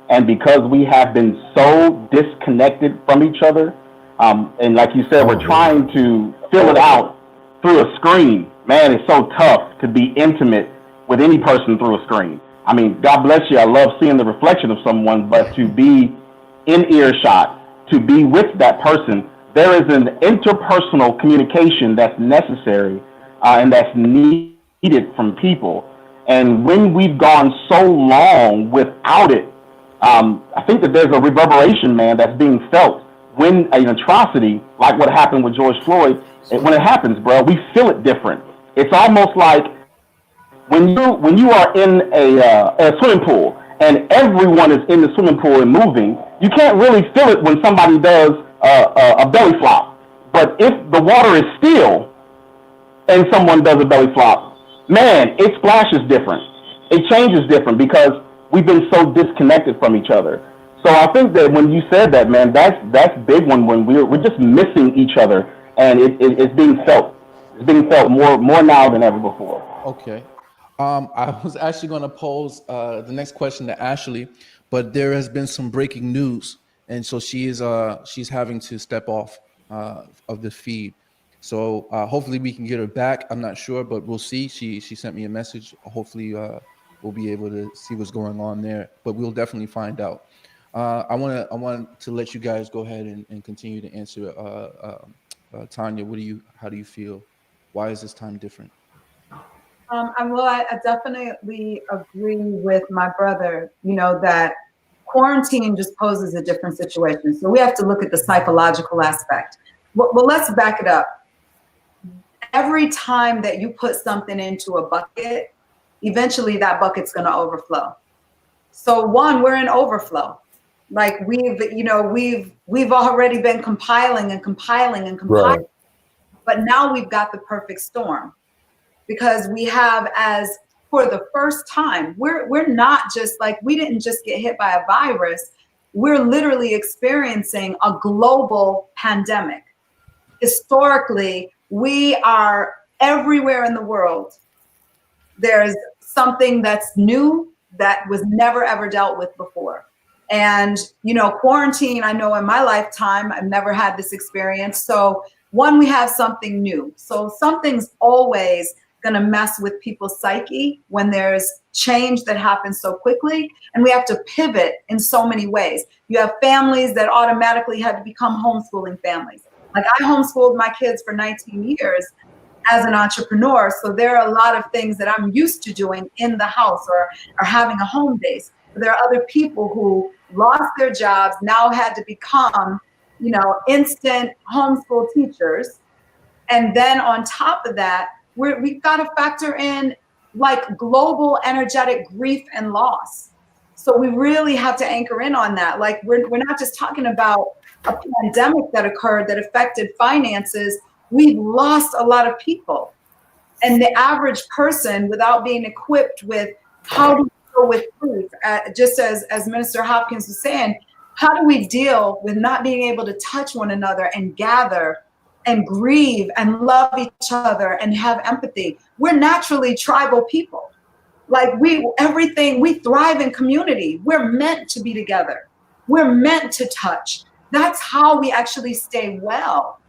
[SPEAKER 6] and because we have been so disconnected from each other, and like you said, we're trying to fill it out through a screen. Man, it's so tough to be intimate with any person through a screen. I mean, God bless you. I love seeing the reflection of someone, but to be in earshot, to be with that person, there is an interpersonal communication that's necessary and that's needed from people. And when we've gone so long without it, I think that there's a reverberation, man, that's being felt when an atrocity like what happened with George Floyd, when it happens, bro, we feel it different. It's almost like when you are in a swimming pool and everyone is in the swimming pool and moving, you can't really feel it when somebody does a belly flop. But if the water is still and someone does a belly flop, man, it splashes different. It changes different because we've been so disconnected from each other. So I think that when you said that, man, that's big one when we're just missing each other, and it's being felt. It's being felt more now than ever before.
[SPEAKER 2] Okay. I was actually going to pose the next question to Ashley, but there has been some breaking news, and so she's having to step off of the feed. So hopefully we can get her back. I'm not sure, but we'll see. She sent me a message. Hopefully we'll be able to see what's going on there, but we'll definitely find out. I want to let you guys go ahead and continue to answer. Tanya, how do you feel? Why is this time different?
[SPEAKER 4] I definitely agree with my brother, that quarantine just poses a different situation. So we have to look at the psychological aspect. Well, let's back it up. Every time that you put something into a bucket, eventually that bucket's going to overflow. So we're in overflow. Like we've already been compiling and compiling and compiling, right. But now we've got the perfect storm. Because we have, as for the first time, we're not just like, we didn't just get hit by a virus. We're literally experiencing a global pandemic. Historically, we are everywhere in the world. There's something that's new that was never ever dealt with before. And, quarantine, I know in my lifetime, I've never had this experience. So we have something new. So something's always going to mess with people's psyche when there's change that happens so quickly, and we have to pivot in so many ways. You have families that automatically had to become homeschooling families. Like I homeschooled my kids for 19 years as an entrepreneur, so there are a lot of things that I'm used to doing in the house or having a home base. But there are other people who lost their jobs, now had to become, instant homeschool teachers, and then on top of that, we've got to factor in like global energetic grief and loss. So we really have to anchor in on that. Like we're not just talking about a pandemic that occurred that affected finances. We've lost a lot of people. And the average person, without being equipped with how to deal with grief, just as Minister Hopkins was saying, how do we deal with not being able to touch one another and gather and grieve and love each other and have empathy? We're naturally tribal people. Like we thrive in community. We're meant to be together. We're meant to touch. That's how we actually stay well.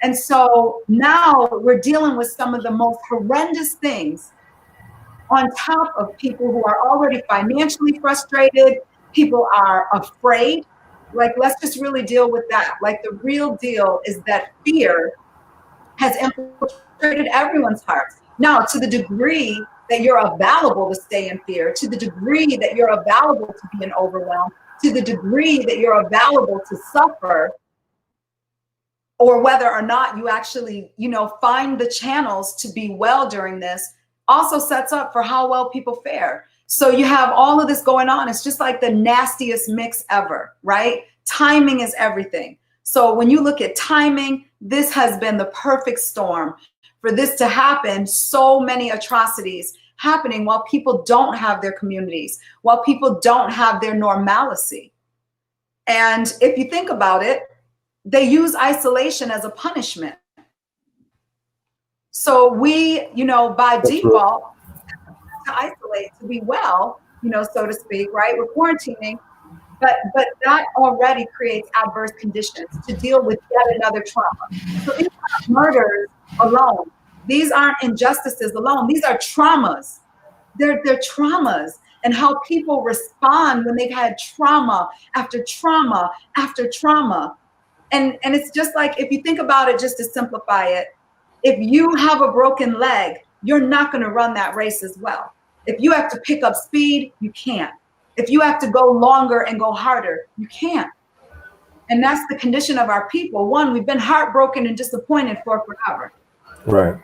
[SPEAKER 4] And so now we're dealing with some of the most horrendous things on top of people who are already financially frustrated. People are afraid. Like, let's just really deal with that. Like, the real deal is that fear has infiltrated everyone's hearts. Now, to the degree that you're available to stay in fear, to the degree that you're available to be in overwhelm, to the degree that you're available to suffer, or whether or not you actually, find the channels to be well during this, also sets up for how well people fare. So you have all of this going on. It's just like the nastiest mix ever, right? Timing is everything. So when you look at timing, this has been the perfect storm for this to happen. So many atrocities happening while people don't have their communities, while people don't have their normalcy. And if you think about it, they use isolation as a punishment. So we, by
[SPEAKER 5] That's
[SPEAKER 4] default, to isolate, to be well, so to speak, right? We're quarantining, but that already creates adverse conditions to deal with yet another trauma. So these aren't murders alone. These aren't injustices alone. These are traumas. They're traumas, and how people respond when they've had trauma after trauma after trauma. And it's just like, if you think about it, just to simplify it, if you have a broken leg, you're not going to run that race as well. If you have to pick up speed, you can't. If you have to go longer and go harder, you can't. And that's the condition of our people. One, we've been heartbroken and disappointed for forever.
[SPEAKER 5] right.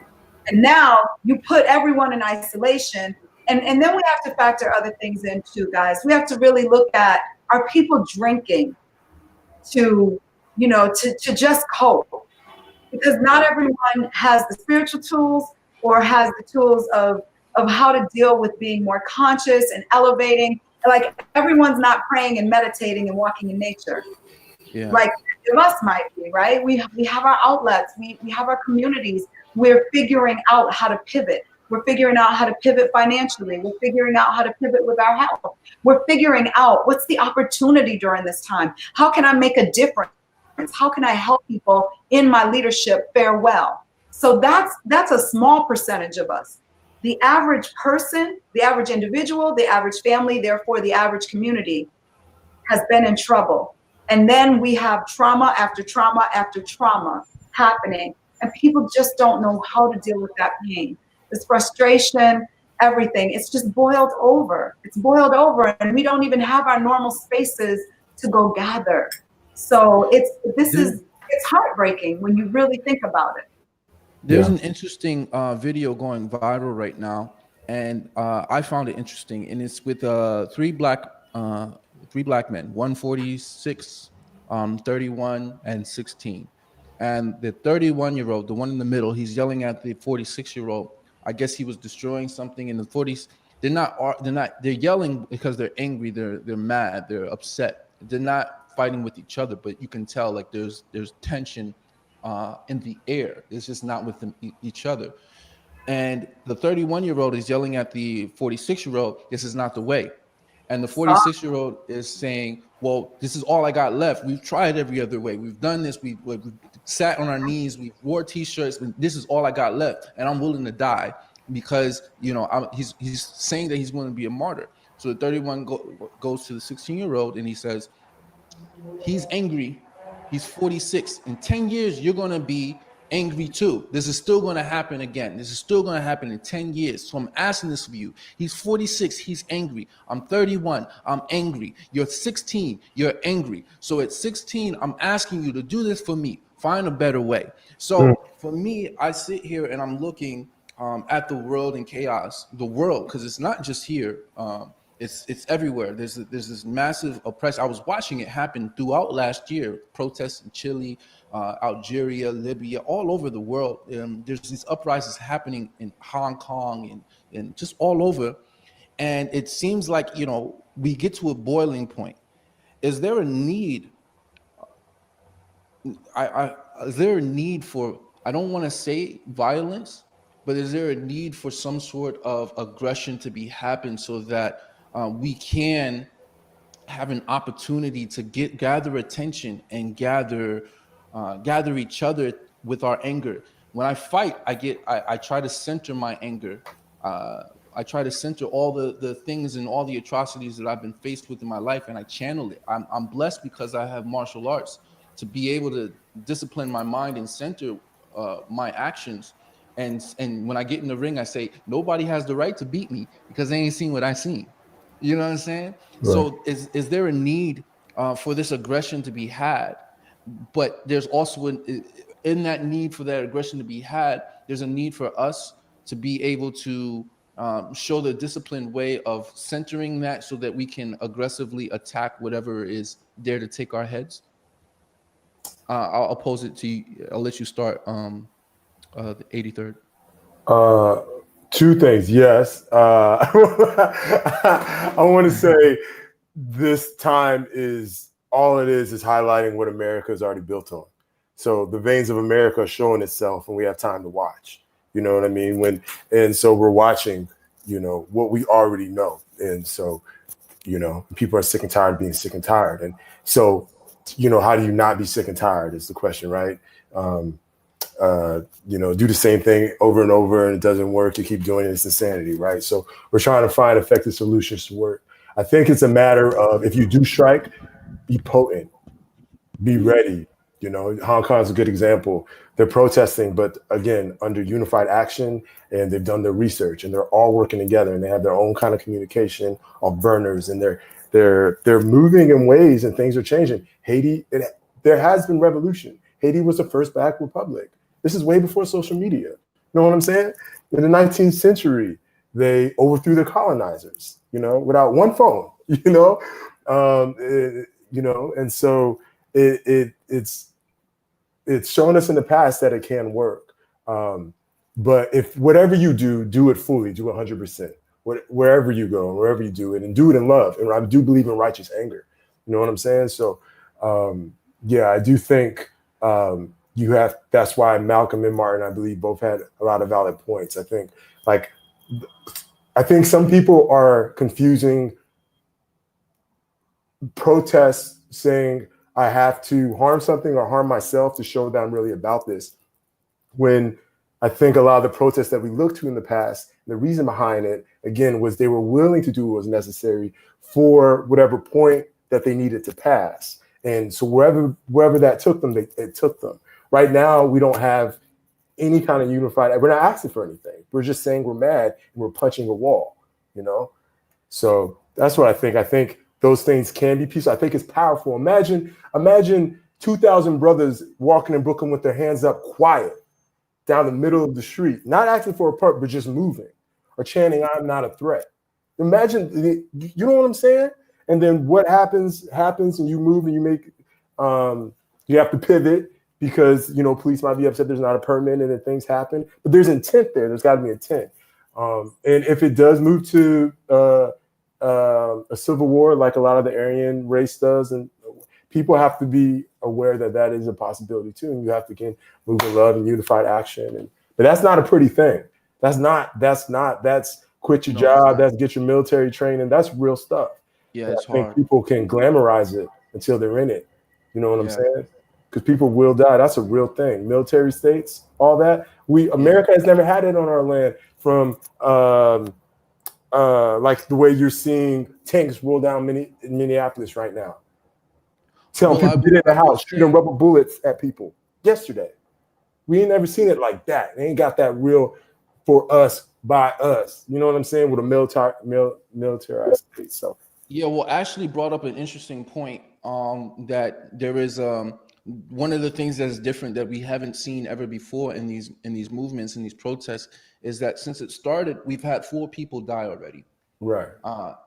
[SPEAKER 4] And now you put everyone in isolation. And then we have to factor other things in too, guys. We have to really look at, are people drinking to just cope? Because not everyone has the spiritual tools or has the tools of how to deal with being more conscious and elevating. Like, everyone's not praying and meditating and walking in nature.
[SPEAKER 2] Yeah.
[SPEAKER 4] Like, of us might be, right? We have our outlets, we have our communities. We're figuring out how to pivot. We're figuring out how to pivot financially. We're figuring out how to pivot with our health. We're figuring out, what's the opportunity during this time? How can I make a difference? How can I help people in my leadership fare well? So that's a small percentage of us. The average person, the average individual, the average family, therefore the average community, has been in trouble. And then we have trauma after trauma after trauma happening. And people just don't know how to deal with that pain. This frustration, everything, it's just boiled over. It's boiled over, and we don't even have our normal spaces to go gather. So it's heartbreaking when you really think about it.
[SPEAKER 2] There's
[SPEAKER 5] Yeah.
[SPEAKER 2] an interesting video going viral right now, and I found it interesting, and it's with three black men, 146, 31, and 16. And the 31-year-old, the one in the middle, he's yelling at the 46-year-old. I guess he was destroying something in the 40s. They're yelling because they're angry, they're mad, they're upset. They're not fighting with each other, but you can tell, like, there's tension in the air. It's just not with each other. And the 31-year-old is yelling at the 46-year-old, this is not the way. And the 46-year-old is saying, well, this is all I got left. We've tried every other way. We've done this. We've sat on our knees. We wore T-shirts. This is all I got left. And I'm willing to die because, he's saying that he's going to be a martyr. So the 31 goes to the 16-year-old and he says, he's angry. He's 46. In 10 years, you're going to be angry too. This is still going to happen again. This is still going to happen in 10 years. So I'm asking this of you. He's 46. He's angry. I'm 31. I'm angry. You're 16. You're angry. So at 16, I'm asking you to do this for me. Find a better way. So for me, I sit here and I'm looking at the world in chaos. The world, because it's not just here. It's everywhere. There's this massive oppression. I was watching it happen throughout last year. Protests in Chile, Algeria, Libya, all over the world. There's these uprisings happening in Hong Kong and just all over. And it seems like, we get to a boiling point. Is there a need? Is there a need for, I don't want to say violence, but is there a need for some sort of aggression to be happen so that we can have an opportunity to gather attention and gather each other with our anger? When I fight, I try to center my anger. I try to center all the things and all the atrocities that I've been faced with in my life, and I channel it. I'm blessed because I have martial arts to be able to discipline my mind and center my actions. And when I get in the ring, I say, nobody has the right to beat me because they ain't seen what I seen. You know what I'm saying? Right. So is there a need for this aggression to be had? But there's also in that need for that aggression to be had, there's a need for us to be able to show the disciplined way of centering that so that we can aggressively attack whatever is there to take our heads. I'll pose it to you. I'll let you start, the 83rd.
[SPEAKER 5] Two things. Yes. I want to say this time is all it is highlighting what America is already built on. So the veins of America are showing itself and we have time to watch. You know what I mean? And so we're watching, what we already know. And so, people are sick and tired of being sick and tired. And so, how do you not be sick and tired is the question, right? Do the same thing over and over and it doesn't work. You keep doing it, it's insanity, right? So we're trying to find effective solutions to work. I think it's a matter of, if you do strike, be potent, be ready. Hong Kong is a good example. They're protesting, but again, under unified action, and they've done their research, and they're all working together, and they have their own kind of communication on burners, and they're moving in ways, and things are changing. Haiti, there has been revolution. Haiti was the first Black republic. This is way before social media. You know what I'm saying? In the 19th century, they overthrew the colonizers, without one phone, and so it's shown us in the past that it can work. But if whatever you do it fully, do 100%. Wherever you go, wherever you do it, and do it in love. And I do believe in righteous anger. You know what I'm saying? So, I do think that's why Malcolm and Martin, I believe, both had a lot of valid points. I think some people are confusing protests, saying I have to harm something or harm myself to show that I'm really about this, when I think a lot of the protests that we looked to in the past, the reason behind it, again, was they were willing to do what was necessary for whatever point that they needed to pass. And so wherever that took them, it took them. Right now, we don't have any kind of unified, we're not asking for anything. We're just saying we're mad and we're punching a wall, So that's what I think. I think those things can be peaceful. I think it's powerful. Imagine 2,000 brothers walking in Brooklyn with their hands up, quiet, down the middle of the street, not asking for a perk, but just moving, or chanting, "I'm not a threat." Imagine, you know what I'm saying? And then what happens, and you move and you make, you have to pivot because, police might be upset there's not a permit, and then things happen. But there's intent there. There's got to be intent. And if it does move to a civil war, like a lot of the Aryan race does, and people have to be aware that is a possibility too. And you have to, again, move in love and unified action. But that's not a pretty thing. That's quit your job. That's get your military training. That's real stuff.
[SPEAKER 2] Yeah, it's
[SPEAKER 5] hard.
[SPEAKER 2] hard.
[SPEAKER 5] People can glamorize it until they're in it. You know what I'm saying? Because people will die. That's a real thing. Military states, all that. America has never had it on our land, from like the way you're seeing tanks roll down in Minneapolis right now. Telling people get in the house, shooting rubber bullets at people yesterday. We ain't never seen it like that. They ain't got that real for us, by us. You know what I'm saying? With a militarized state. So
[SPEAKER 2] Ashley brought up an interesting point, that there is one of the things that's different that we haven't seen ever before in these movements, in these protests, is that since it started, we've had 4 people die already,
[SPEAKER 5] right,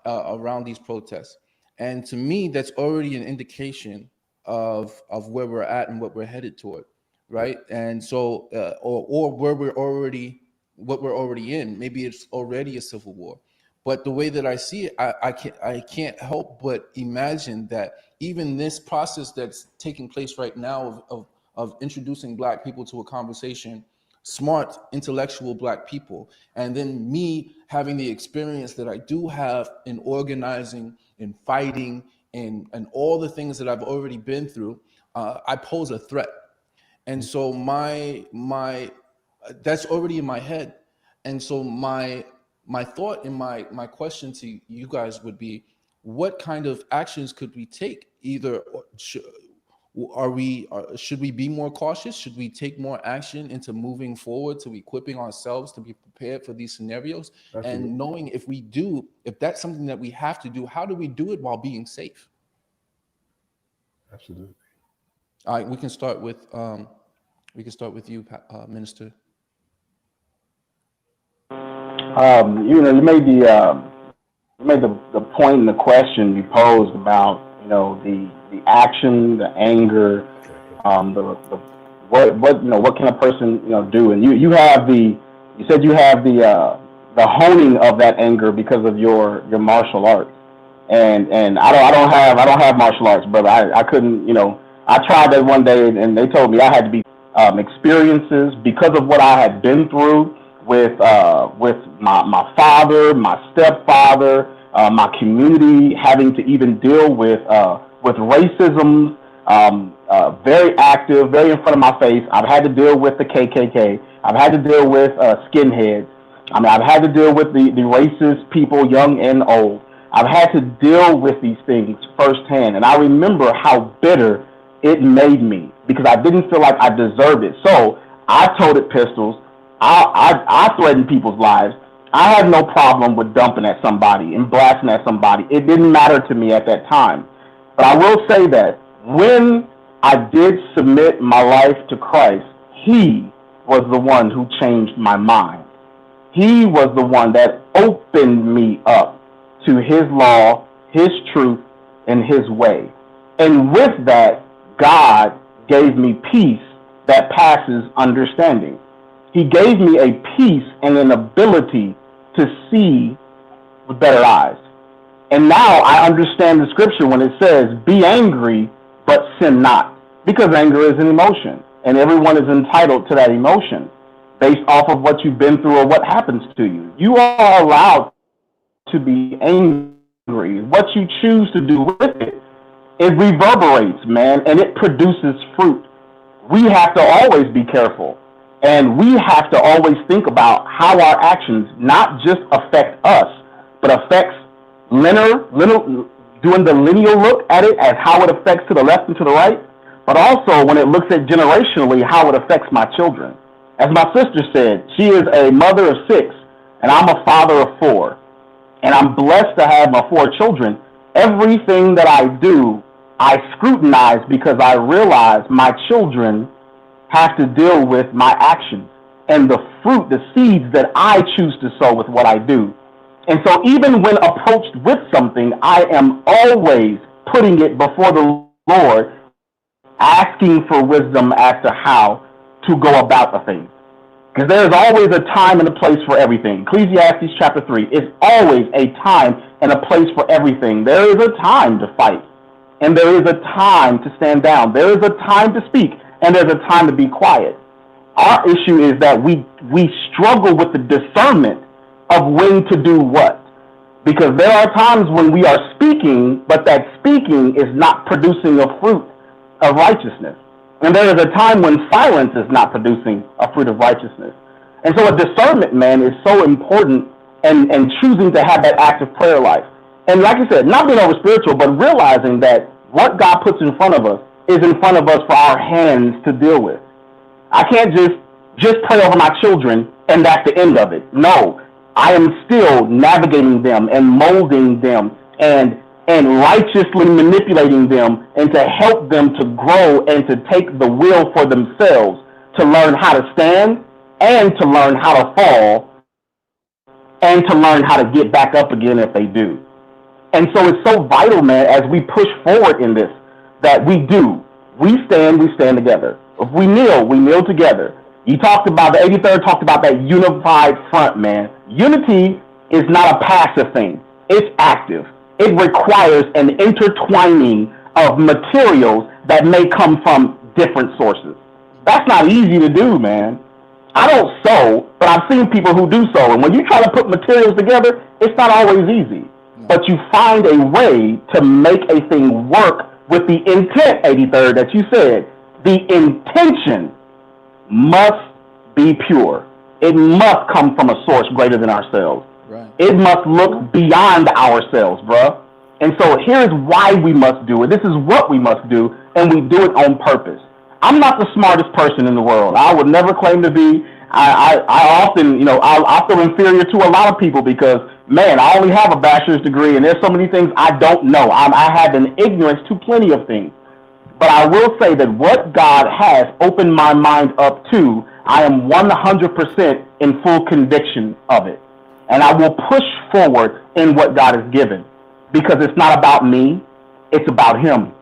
[SPEAKER 2] around these protests. And to me, that's already an indication of where we're at and what we're headed toward, right? And so, or where what we're already in. Maybe it's already a civil war. But the way that I see it, I can't help but imagine that even this process that's taking place right now of introducing Black people to a conversation, smart, intellectual Black people, and then me having the experience that I do have in organizing, in fighting, and all the things that I've already been through, I pose a threat. And so my that's already in my head. And so my thought and my question to you guys would be, what kind of actions could we take? Either should we be more cautious? Should we take more action into moving forward to equipping ourselves to be prepared for these scenarios? Absolutely. And knowing if that's something that we have to do, how do we do it while being safe?
[SPEAKER 5] Absolutely.
[SPEAKER 2] All right, we can start with you, Minister.
[SPEAKER 6] You made the point in the question you posed about the action, the anger, what can a person do? And you said you have the honing of that anger because of your martial arts, and I don't have martial arts, brother. I couldn't, I tried that one day and they told me I had to be experiences, because of what I had been through with my father, my stepfather, my community, having to even deal with racism, very active, very in front of my face. I've had to deal with the KKK. I've had to deal with skinheads. I mean, I've had to deal with the racist people, young and old. I've had to deal with these things firsthand. And I remember how bitter it made me because I didn't feel like I deserved it. So I toted pistols. I threatened people's lives. I had no problem with dumping at somebody and blasting at somebody. It didn't matter to me at that time. But I will say that when I did submit my life to Christ, he was the one who changed my mind. He was the one that opened me up to his law, his truth, and his way. And with that, God gave me peace that passes understanding. He gave me a peace and an ability to see with better eyes. And now I understand the scripture when it says, be angry, but sin not. Because anger is an emotion, and everyone is entitled to that emotion based off of what you've been through or what happens to you. You are allowed to be angry. What you choose to do with it, it reverberates, man, and it produces fruit. We have to always be careful, and we have to always think about how our actions not just affect us, but affects doing the linear look at it as how it affects to the left and to the right, but also when it looks at generationally how it affects my children. As my sister said, she is a mother of 6, and I'm a father of 4. And I'm blessed to have my 4 children. Everything that I do, I scrutinize because I realize my children have to deal with my actions and the fruit, the seeds that I choose to sow with what I do. And so even when approached with something, I am always putting it before the Lord, asking for wisdom as to how to go about the thing. Because there is always a time and a place for everything. Ecclesiastes chapter 3 is always a time and a place for everything. There is a time to fight, and there is a time to stand down. There is a time to speak, and there's a time to be quiet. Our issue is that we struggle with the discernment of when to do what. Because there are times when we are speaking, but that speaking is not producing a fruit of righteousness. And there is a time when silence is not producing a fruit of righteousness. And so a discernment, man, is so important, and choosing to have that active prayer life. And like I said, not being over spiritual, but realizing that what God puts in front of us is in front of us for our hands to deal with. I can't just pray over my children and that's the end of it. No, I am still navigating them and molding them and righteously manipulating them and to help them to grow and to take the will for themselves, to learn how to stand and to learn how to fall and to learn how to get back up again if they do. And so it's so vital, man, as we push forward in this, that we stand together. If we kneel together. You talked about, the 83rd talked about that unified front, man. Unity is not a passive thing. It's active. It requires an intertwining of materials that may come from different sources. That's not easy to do, man. I don't sew, but I've seen people who do sew. And when you try to put materials together, it's not always easy. But you find a way to make a thing work with the intent, 83rd, that you said. The intention must be pure. It must come from a source greater than ourselves. Right. It must look beyond ourselves, bruh. And so here's why we must do it. This is what we must do, and we do it on purpose. I'm not the smartest person in the world. I would never claim to be. I often, I feel inferior to a lot of people because, man, I only have a bachelor's degree, and there's so many things I don't know. I have an ignorance to plenty of things. But I will say that what God has opened my mind up to, I am 100% in full conviction of it. And I will push forward in what God has given. Because it's not about me, it's about him.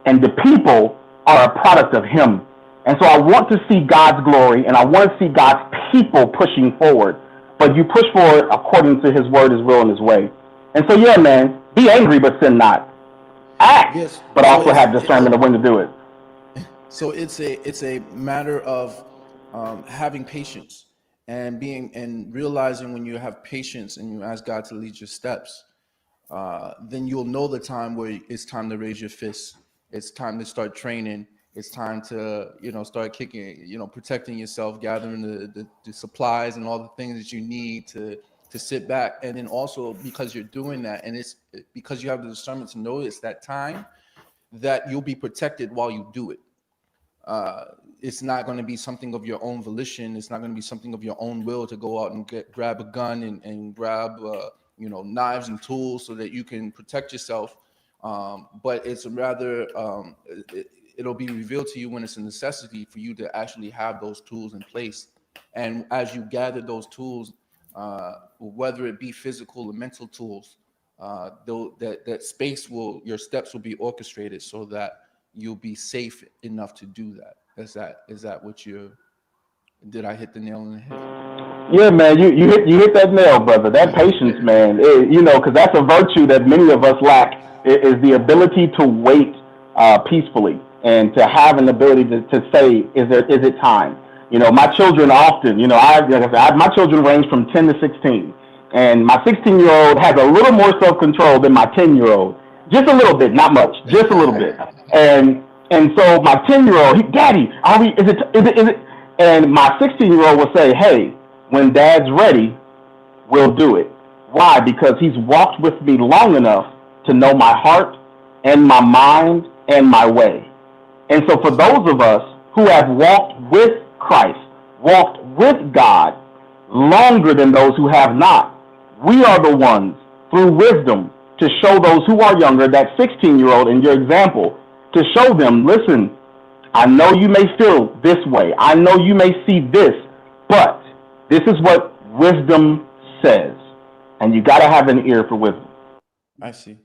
[SPEAKER 6] And the people are a product of him. And so I want to see God's glory, and I want to see God's people pushing forward. But you push forward according to his word, his will, and his way. And so, yeah, man, be angry, but sin not. Act, yes, but also have discernment of when to do it.
[SPEAKER 2] So it's a matter of having patience and realizing when you have patience and you ask God to lead your steps, then you'll know the time where it's time to raise your fists. It's time to start training. It's time to, start kicking, protecting yourself, gathering the supplies and all the things that you need to sit back. And then also because you're doing that, and it's because you have the discernment to know it's that time, that you'll be protected while you do it. It's not going to be something of your own volition. It's not going to be something of your own will to go out and grab a gun and grab knives and tools so that you can protect yourself. But it's rather it'll be revealed to you when it's a necessity for you to actually have those tools in place. And as you gather those tools, whether it be physical or mental tools, your steps will be orchestrated so that you'll be safe enough to do that. Is that what did I hit the nail on the head?
[SPEAKER 6] Yeah, man, you hit that nail, brother. That patience, man, because that's a virtue that many of us lack, is the ability to wait peacefully and to have an ability to say, is it time? My children often, my children range from 10 to 16, and my 16-year-old has a little more self-control than my 10-year-old, just a little bit, not much, just a little bit, and so my 10-year-old, Daddy, is it? And my 16-year-old will say, hey, when Dad's ready, we'll do it. Why? Because he's walked with me long enough to know my heart and my mind and my way. And so for those of us who have walked with Christ, walked with God longer than those who have not, we are the ones through wisdom to show those who are younger, that 16-year-old in your example, to show them, listen, I know you may feel this way. I know you may see this, but this is what wisdom says. And you got to have an ear for wisdom.
[SPEAKER 2] I see.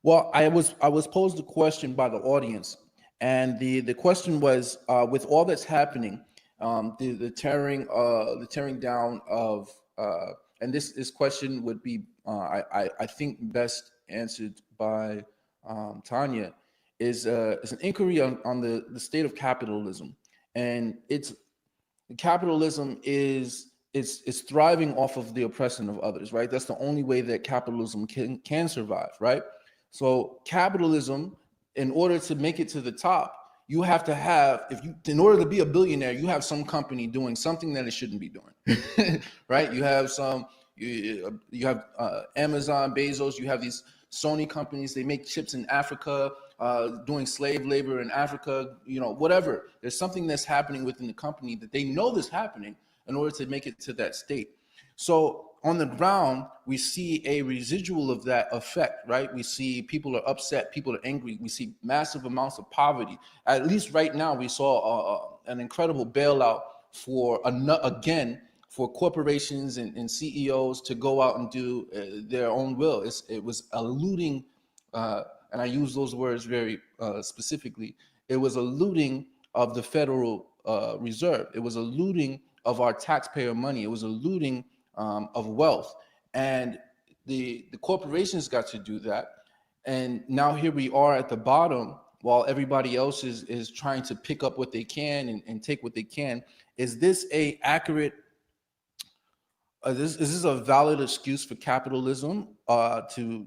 [SPEAKER 2] Well, I was posed a question by the audience, and the question was, with all that's happening, the tearing down of, and this question would be, I think, best answered by Tanya, is an inquiry on the state of capitalism, and capitalism is thriving off of the oppression of others, right? That's the only way that capitalism can survive, right? So capitalism, in order to make it to the top, you have to have, in order to be a billionaire, you have some company doing something that it shouldn't be doing, right? You have you have Amazon, Bezos, you have these Sony companies, they make chips in Africa, doing slave labor in Africa, whatever. There's something that's happening within the company that they know is happening in order to make it to that state. So on the ground, we see a residual of that effect, right? We see people are upset, people are angry. We see massive amounts of poverty. At least right now, we saw an incredible bailout for corporations and CEOs to go out and do their own will. It was a looting, and I use those words very specifically. It was a looting of the Federal Reserve. It was a looting of our taxpayer money. It was a looting of wealth, and the corporations got to do that. And now here we are at the bottom, while everybody else is trying to pick up what they can and take what they can. Is this a accurate? Is this a valid excuse for capitalism to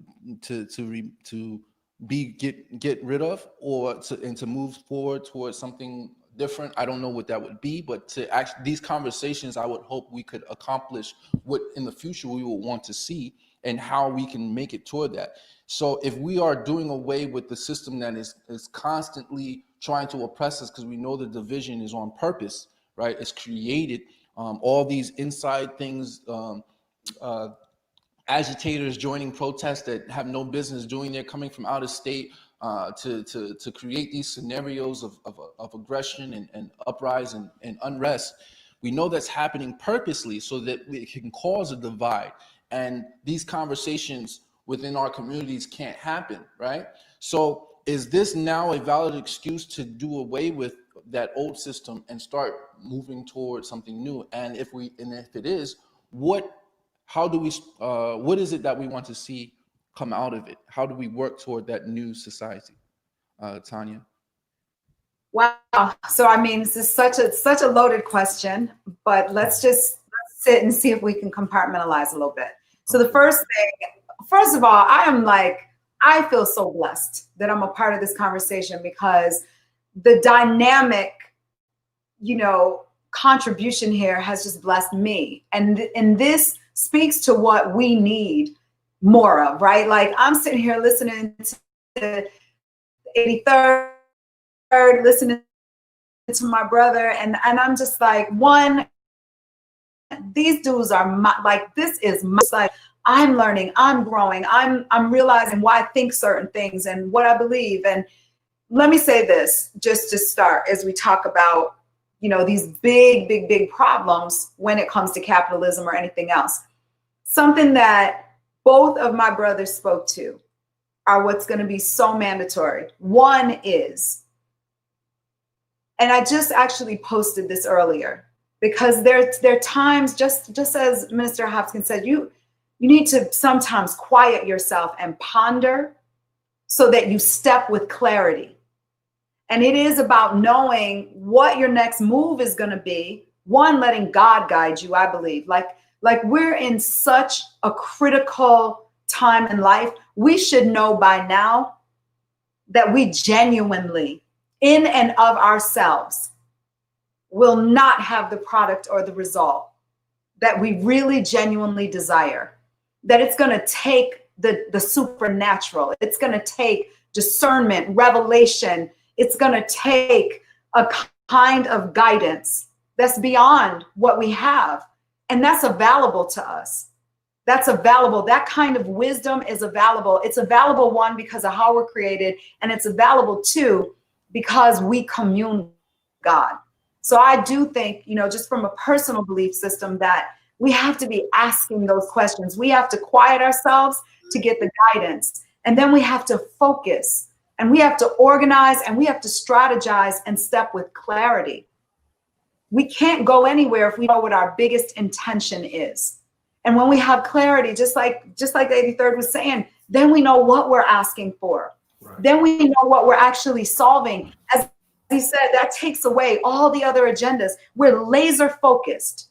[SPEAKER 2] get rid of, or to move forward towards something different? I don't know what that would be, but these conversations, I would hope we could accomplish what in the future we will want to see and how we can make it toward that. So if we are doing away with the system that is constantly trying to oppress us, because we know the division is on purpose, right? It's created all these inside things, agitators joining protests that have no business doing. They're coming from out of state to create these scenarios of aggression and uprising and unrest. We know that's happening purposely so that it can cause a divide, and these conversations within our communities can't happen, right? So is this now a valid excuse to do away with that old system and start moving towards something new? And if it is, what is it that we want to see come out of it? How do we work toward that new society? Tanya?
[SPEAKER 4] Wow. So I mean, this is such a loaded question, but let's sit and see if we can compartmentalize a little bit. So the first of all, I feel so blessed that I'm a part of this conversation, because the dynamic, contribution here has just blessed me. And this speaks to what we need more of, right? Like, I'm sitting here listening to 83rd, listening to my brother, and I'm just like, these dudes are this is like, I'm learning, I'm growing, I'm realizing why I think certain things and what I believe. And let me say this just to start, as we talk about, these big problems when it comes to capitalism or anything else. Something that both of my brothers spoke to are what's going to be so mandatory. One is, and I just actually posted this earlier, because there are times, just as Minister Hopkins said, you need to sometimes quiet yourself and ponder so that you step with clarity. And it is about knowing what your next move is going to be. One, letting God guide you, I believe. Like we're in such a critical time in life. We should know by now that we genuinely, in and of ourselves, will not have the product or the result that we really genuinely desire. That it's going to take the supernatural. It's going to take discernment, revelation. It's going to take a kind of guidance that's beyond what we have. And that's available to us. That's available. That kind of wisdom is available. It's available, one, because of how we're created. And it's available, two, because we commune with God. So I do think, just from a personal belief system, that we have to be asking those questions. We have to quiet ourselves to get the guidance. And then we have to focus. And we have to organize, and we have to strategize and step with clarity. We can't go anywhere if we know what our biggest intention is. And when we have clarity, just like the 83rd was saying, then we know what we're asking for. Right. Then we know what we're actually solving. As he said, that takes away all the other agendas. We're laser focused,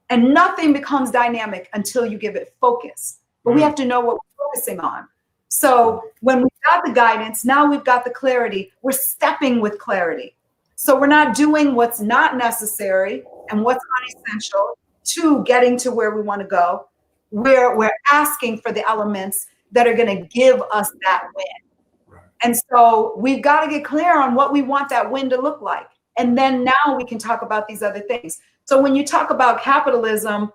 [SPEAKER 4] and nothing becomes dynamic until you give it focus. But we have to know what we're focusing on. So when we've got the guidance, now we've got the clarity, we're stepping with clarity. So we're not doing what's not necessary and what's unessential to getting to where we want to go. We're asking for the elements that are going to give us that win. Right. And so we've got to get clear on what we want that win to look like. And then now we can talk about these other things. So when you talk about capitalism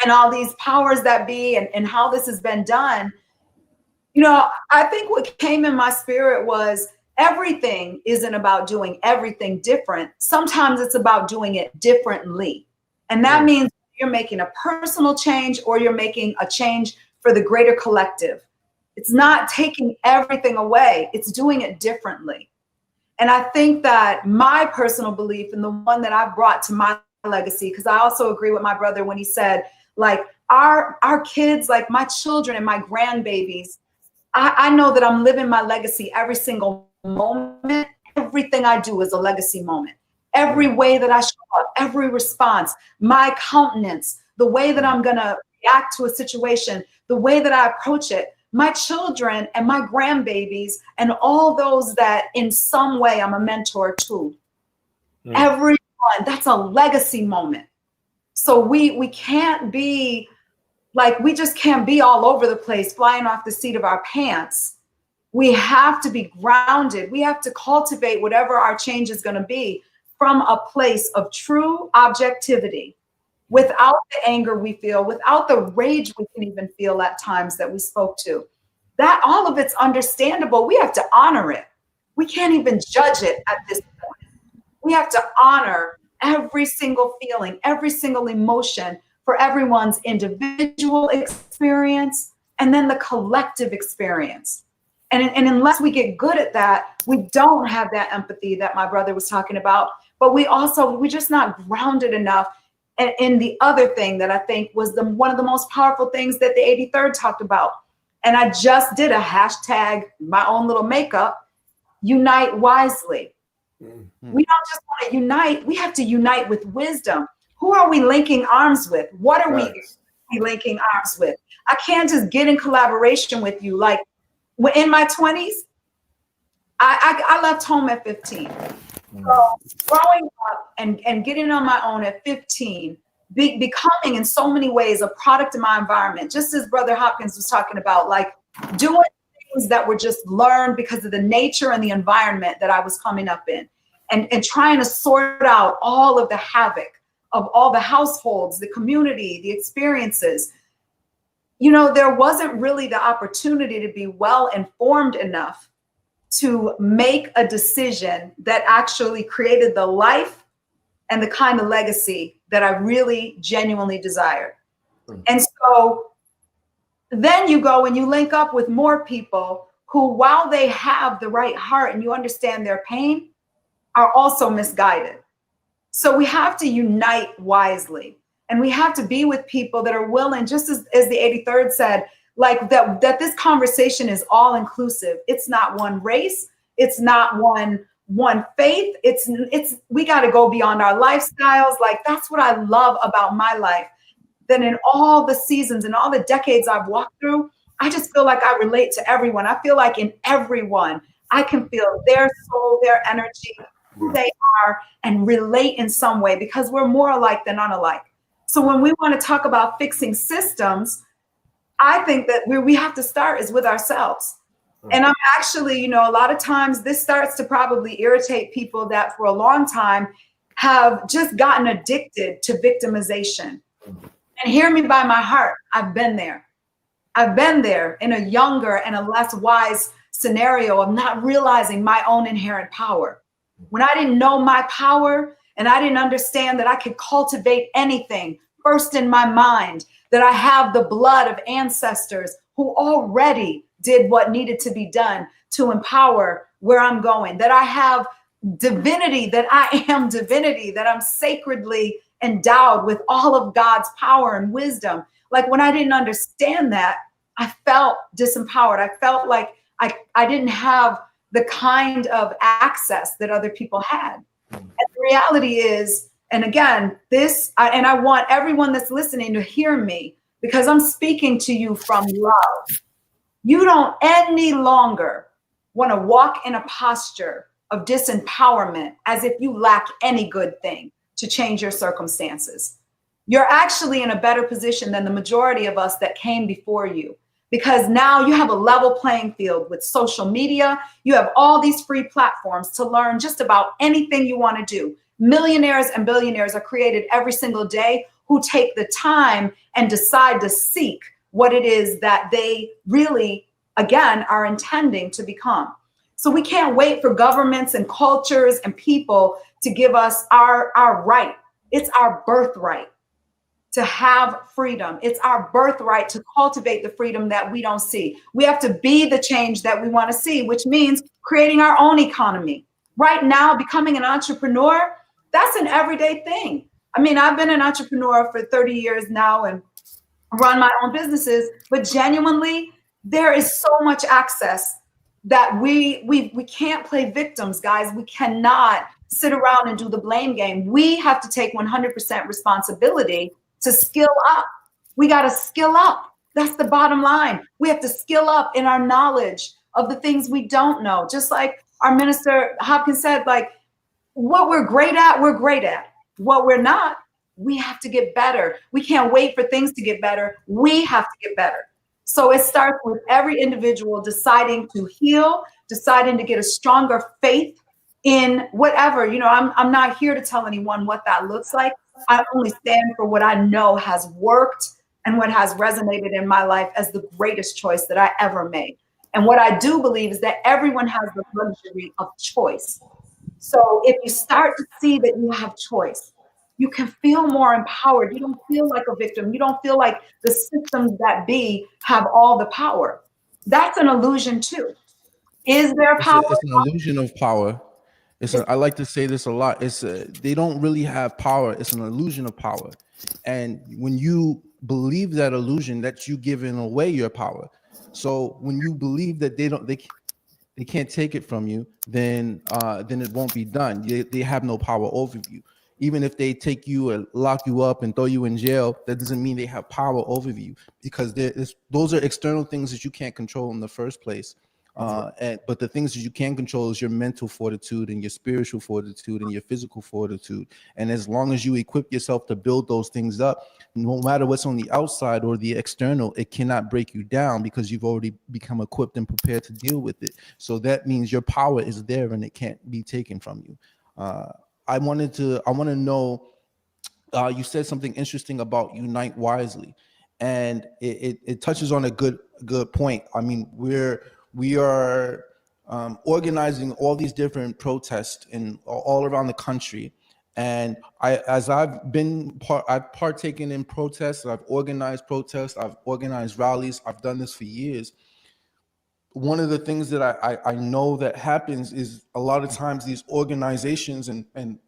[SPEAKER 4] and all these powers that be and how this has been done, I think what came in my spirit was, everything isn't about doing everything different. Sometimes it's about doing it differently. And that means you're making a personal change or you're making a change for the greater collective. It's not taking everything away. It's doing it differently. And I think that my personal belief, and the one that I've brought to my legacy, because I also agree with my brother when he said, like, our kids, like my children and my grandbabies, I know that I'm living my legacy every single moment. Everything I do is a legacy moment. Every way that I show up, every response, my countenance, the way that I'm going to react to a situation, the way that I approach it, my children and my grandbabies and all those that in some way I'm a mentor to. Everyone, that's a legacy moment. So we can't be we just can't be all over the place, flying off the seat of our pants. We have to be grounded. We have to cultivate whatever our change is going to be from a place of true objectivity, without the anger we feel, without the rage we can even feel at times that we spoke to. That all of it's understandable. We have to honor it. We can't even judge it at this point. We have to honor every single feeling, every single emotion, for everyone's individual experience and then the collective experience. And unless we get good at that, we don't have that empathy that my brother was talking about. But we're just not grounded enough in the other thing that I think was one of the most powerful things that the 83rd talked about. And I just did a hashtag, my own little makeup, unite wisely. We don't just want to unite. We have to unite with wisdom. Who are we linking arms with? What are we linking arms with? I can't just get in collaboration with you. Like in my 20s, I left home at 15. So growing up and getting on my own at 15, becoming in so many ways a product of my environment, just as Brother Hopkins was talking about, like doing things that were just learned because of the nature and the environment that I was coming up in, and trying to sort out all of the havoc of all the households, the community, the experiences. You know, there wasn't really the opportunity to be well informed enough to make a decision that actually created the life and the kind of legacy that I really genuinely desired. And so then you go and you link up with more people who, while they have the right heart and you understand their pain, are also misguided. So we have to unite wisely, and we have to be with people that are willing, just as the 83rd said, like that this conversation is all inclusive. It's not one race. It's not one faith. It's we got to go beyond our lifestyles. Like, that's what I love about my life. That in all the seasons and all the decades I've walked through, I just feel like I relate to everyone. I feel like in everyone, I can feel their soul, their energy, who they are, and relate in some way, because we're more alike than unalike. So when we want to talk about fixing systems, I think that where we have to start is with ourselves. And I'm actually, you know, a lot of times this starts to probably irritate people that for a long time have just gotten addicted to victimization. And hear me by my heart, I've been there. I've been there in a younger and a less wise scenario of not realizing my own inherent power. When I didn't know my power and I didn't understand that I could cultivate anything first in my mind, that I have the blood of ancestors who already did what needed to be done to empower where I'm going, that I have divinity, that I am divinity, that I'm sacredly endowed with all of God's power and wisdom. Like, when I didn't understand that, I felt disempowered. I felt like I didn't have the kind of access that other people had. And the reality is, and again, and I want everyone that's listening to hear me, because I'm speaking to you from love. You don't any longer want to walk in a posture of disempowerment as if you lack any good thing to change your circumstances. You're actually in a better position than the majority of us that came before you, because now you have a level playing field with social media. You have all these free platforms to learn just about anything you want to do. Millionaires and billionaires are created every single day who take the time and decide to seek what it is that they really, again, are intending to become. So we can't wait for governments and cultures and people to give us our right. It's our birthright to have freedom. It's our birthright to cultivate the freedom that we don't see. We have to be the change that we want to see, which means creating our own economy. Right now, becoming an entrepreneur, that's an everyday thing. I mean, I've been an entrepreneur for 30 years now and run my own businesses, but genuinely, there is so much access that we can't play victims, guys. We cannot sit around and do the blame game. We have to take 100% responsibility to skill up. We got to skill up. That's the bottom line. We have to skill up in our knowledge of the things we don't know. Just like our minister Hopkins said, like, what we're great at, we're great at. What we're not, we have to get better. We can't wait for things to get better. We have to get better. So it starts with every individual deciding to heal, deciding to get a stronger faith in whatever. You know, I'm not here to tell anyone what that looks like. I only stand for what I know has worked and what has resonated in my life as the greatest choice that I ever made. And what I do believe is that everyone has the luxury of choice. So if you start to see that you have choice, you can feel more empowered. You don't feel like a victim. You don't feel like the systems that be have all the power. That's an illusion too. Is there power?
[SPEAKER 2] It's an illusion of power. I like to say this a lot. They don't really have power. It's an illusion of power. And when you believe that illusion, that you giving away your power. So when you believe that they they can't take it from you, then it won't be done. They have no power over you. Even if they take you and lock you up and throw you in jail, that doesn't mean they have power over you, because those are external things that you can't control in the first place. But the things that you can control is your mental fortitude and your spiritual fortitude and your physical fortitude. And as long as you equip yourself to build those things up, no matter what's on the outside or the external, it cannot break you down, because you've already become equipped and prepared to deal with it. So that means your power is there and it can't be taken from you. I want to know, you said something interesting about unite wisely, and it touches on a good point. I mean, we are organizing all these different protests in all around the country, and I've partaken in protests, I've organized protests, I've organized rallies, I've done this for years. One of the things that I know that happens is a lot of times these organizations and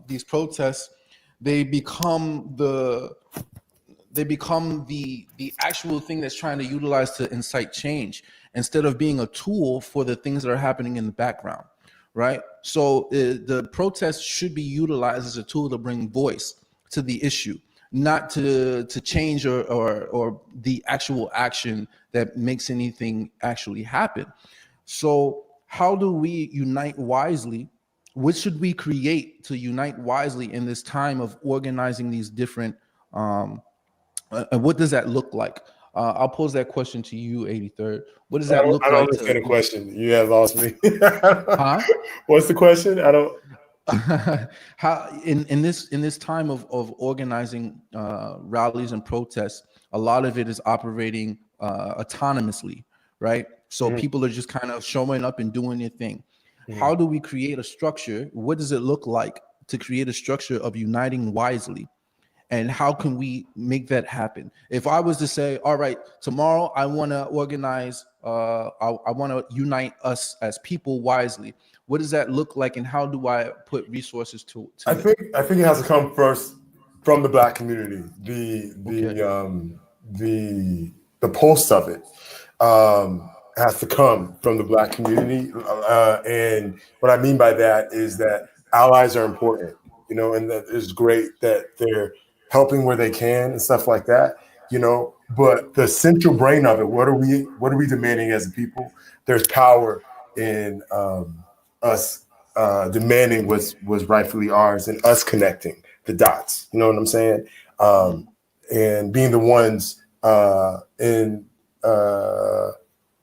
[SPEAKER 2] these protests, they become the actual thing that's trying to utilize to incite change, instead of being a tool for the things that are happening in the background, right? So the protest should be utilized as a tool to bring voice to the issue, not to change or the actual action that makes anything actually happen. So how do we unite wisely? What should we create to unite wisely in this time of organizing these different and what does that look like? I'll pose that question to you, 83rd. What does that look
[SPEAKER 5] I don't
[SPEAKER 2] like?
[SPEAKER 5] understand the question. You have lost me.
[SPEAKER 2] Huh?
[SPEAKER 5] What's the question? I don't.
[SPEAKER 2] How in this time of organizing rallies and protests, a lot of it is operating autonomously, right? So people are just kind of showing up and doing their thing. How do we create a structure? What does it look like to create a structure of uniting wisely? And how can we make that happen? If I was to say, all right, tomorrow I want to organize, I want to unite us as people wisely. What does that look like, and how do I put resources to
[SPEAKER 5] I
[SPEAKER 2] it?
[SPEAKER 5] think it has to come first from the Black community. The pulse of it has to come from the Black community, and what I mean by that is that allies are important, and that it's great that they're helping where they can and stuff like that, But the central brain of it, what are we demanding as a people? There's power in us demanding what's rightfully ours, and us connecting the dots. You know what I'm saying? And being the ones in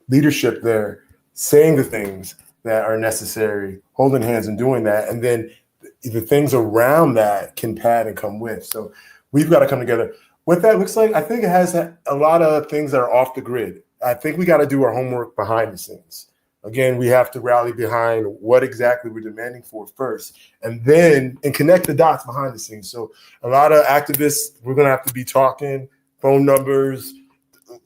[SPEAKER 5] leadership there, saying the things that are necessary, holding hands and doing that, and then the things around that can pad and come with. So we've got to come together. What that looks like, I think it has a lot of things that are off the grid. I think we got to do our homework behind the scenes. Again, we have to rally behind what exactly we're demanding for first, and connect the dots behind the scenes. So a lot of activists, we're going to have to be talking, phone numbers,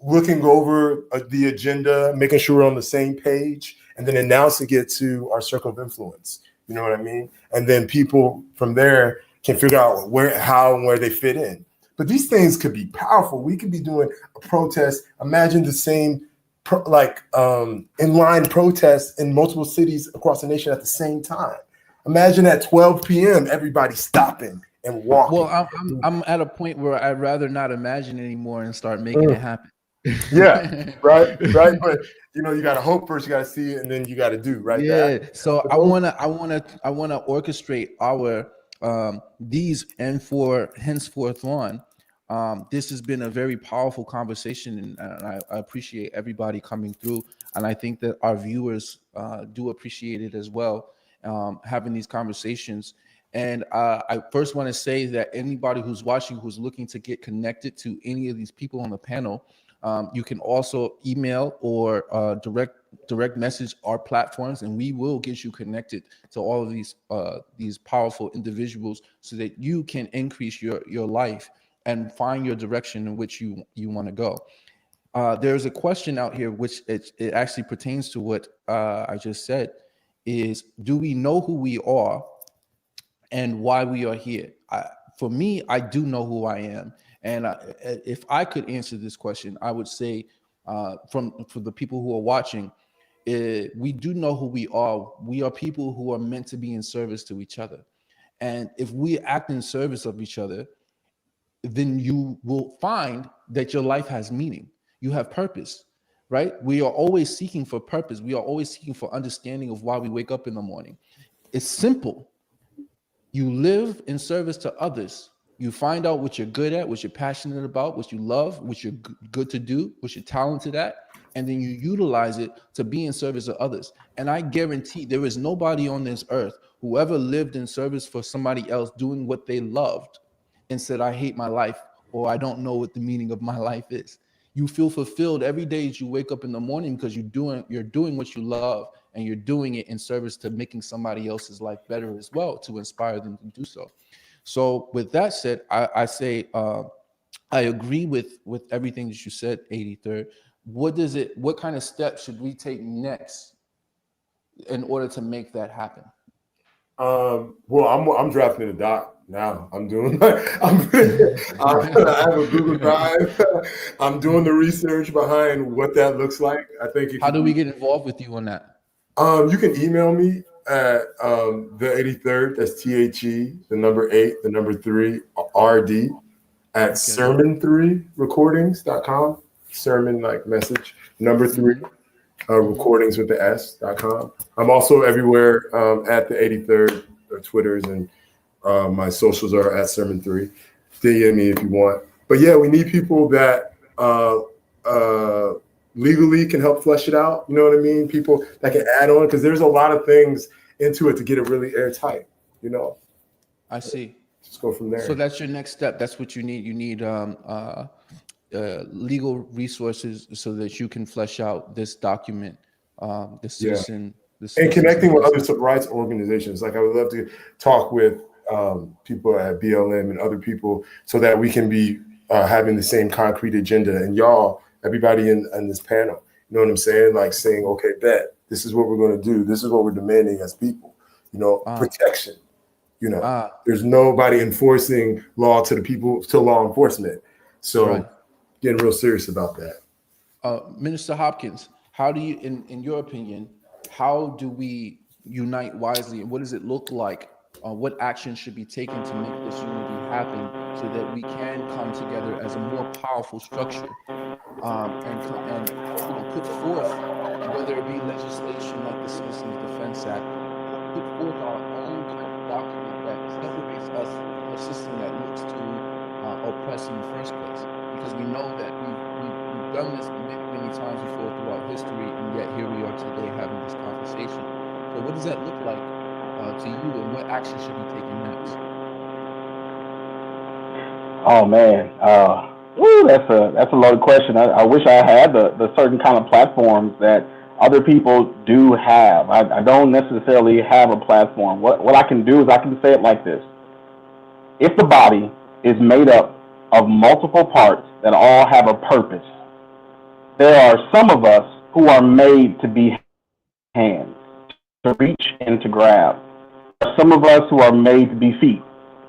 [SPEAKER 5] looking over the agenda, making sure we're on the same page, and then announcing it to our circle of influence. You know what I mean? And then people from there can figure out how and where they fit in. But these things could be powerful. We could be doing a protest. Imagine the same inline protests in multiple cities across the nation at the same time. Imagine at 12 p.m. everybody stopping and walking.
[SPEAKER 2] Well, I'm at a point where I'd rather not imagine anymore and start making it happen.
[SPEAKER 5] Yeah, right. But you got to hope first. You got to see it, and then you got to do right.
[SPEAKER 2] Yeah. So I wanna orchestrate our these, and for henceforth on. This has been a very powerful conversation, and I appreciate everybody coming through, and I think that our viewers do appreciate it as well, having these conversations. And I first want to say that anybody who's watching, who's looking to get connected to any of these people on the panel, you can also email or direct message our platforms, and we will get you connected to all of these powerful individuals, so that you can increase your life and find your direction in which you want to go. There's a question out here which it actually pertains to what I just said, is do we know who we are and why we are here? For me, I do know who I am. And if I could answer this question, I would say for the people who are watching, we do know who we are. We are people who are meant to be in service to each other. And if we act in service of each other, then you will find that your life has meaning. You have purpose, right? We are always seeking for purpose. We are always seeking for understanding of why we wake up in the morning. It's simple. You live in service to others. You find out what you're good at, what you're passionate about, what you love, what you're good to do, what you're talented at, and then you utilize it to be in service of others. And I guarantee there is nobody on this earth who ever lived in service for somebody else doing what they loved and said, I hate my life, or I don't know what the meaning of my life is. You feel fulfilled every day as you wake up in the morning because you're doing what you love, and you're doing it in service to making somebody else's life better as well, to inspire them to do so. So with that said, I say I agree with everything that you said, 83rd. What kind of steps should we take next in order to make that happen?
[SPEAKER 5] Well, I'm drafting a doc now. I have a Google Drive. I'm doing the research behind what that looks like. I think.
[SPEAKER 2] How do we get involved with you on that? You can
[SPEAKER 5] email me at the 83rd. That's THE, the number 8, the number 3, RD at sermon3recordings.com. Sermon like message, number 3. Recordings with the S.com. I'm also everywhere at the 83rd Twitters, and my socials are at Sermon3. DM me if you want. But yeah, we need people that legally can help flesh it out. You know what I mean? People that can add on, because there's a lot of things into it to get it really airtight. You know.
[SPEAKER 2] I see.
[SPEAKER 5] Just go from there.
[SPEAKER 2] So that's your next step. That's what you need. You need legal resources so that you can flesh out this document, the citizen. And
[SPEAKER 5] connecting with other civil rights organizations. Like I would love to talk with people at BLM and other people so that we can be having the same concrete agenda. And y'all, everybody in this panel, you know what I'm saying? Like saying, okay, bet, this is what we're going to do. This is what we're demanding as people, you know, protection. You know, there's nobody enforcing law to the people, to law enforcement. So getting real serious about that.
[SPEAKER 2] Minister Hopkins, how do you, in your opinion, how do we unite wisely, and what does it look like? What action should be taken to make this unity happen so that we can come together as a more powerful structure and put forth, whether it be legislation like the Citizens Defense Act, put forth our own kind of document that separates us from a system that looks to oppress in the first place? Because we know that we've done this many times before throughout history, and yet here we are today having this conversation. So what does that look like to you, and what action should be taken next?
[SPEAKER 6] Oh man, that's a loaded question. I wish I had the certain kind of platforms that other people do have. I don't necessarily have a platform. What I can do is I can say it like this: if the body is made up of multiple parts that all have a purpose, there are some of us who are made to be hands, to reach and to grab. There are some of us who are made to be feet.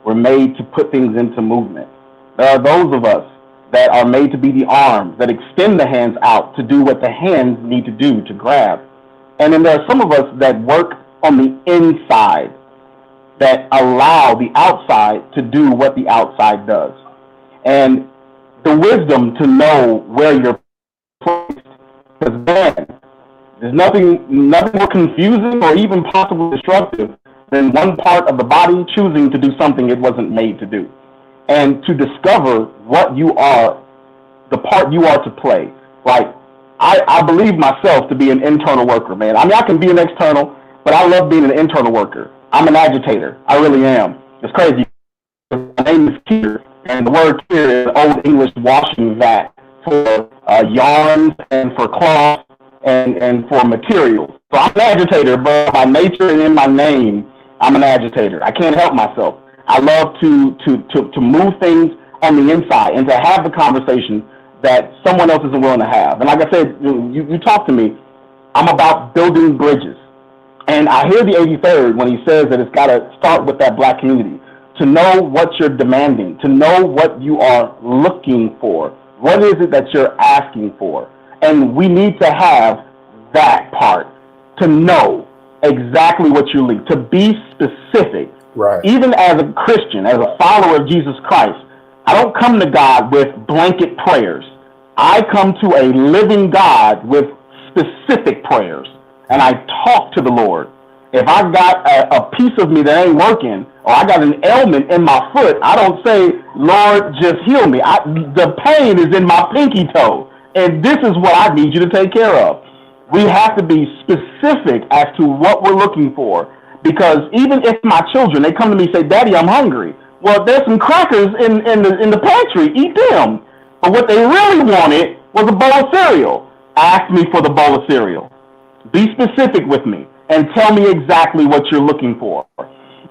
[SPEAKER 6] We're made to put things into movement. There are those of us that are made to be the arms that extend the hands out to do what the hands need to do, to grab. And then there are some of us that work on the inside, that allow the outside to do what the outside does. And the wisdom to know where you're placed, because then there's nothing more confusing or even possibly destructive than one part of the body choosing to do something it wasn't made to do. And to discover what you are, the part you are to play. Like, I believe myself to be an internal worker, man. I mean, I can be an external, but I love being an internal worker. I'm an agitator. I really am. It's crazy. My name is Kier, and the word Kier is Old English washing vat for yarns and for cloth and for materials. So I'm an agitator, but by nature and in my name, I'm an agitator. I can't help myself. I love to move things on the inside and to have the conversation that someone else isn't willing to have. And like I said, you talk to me, I'm about building bridges. And I hear the 83rd when he says that it's got to start with that Black community, to know what you're demanding, to know what you are looking for. What is it that you're asking for? And we need to have that part, to know exactly what you lead, to be specific.
[SPEAKER 5] Right.
[SPEAKER 6] Even as a Christian, as a follower of Jesus Christ, I don't come to God with blanket prayers. I come to a living God with specific prayers, and I talk to the Lord. If I got a piece of me that ain't working, or I got an ailment in my foot, I don't say, Lord, just heal me. The pain is in my pinky toe, and this is what I need you to take care of. We have to be specific as to what we're looking for, because even if my children, they come to me and say, Daddy, I'm hungry. Well, there's some crackers in the pantry. Eat them. But what they really wanted was a bowl of cereal. Ask me for the bowl of cereal. Be specific with me and tell me exactly what you're looking for.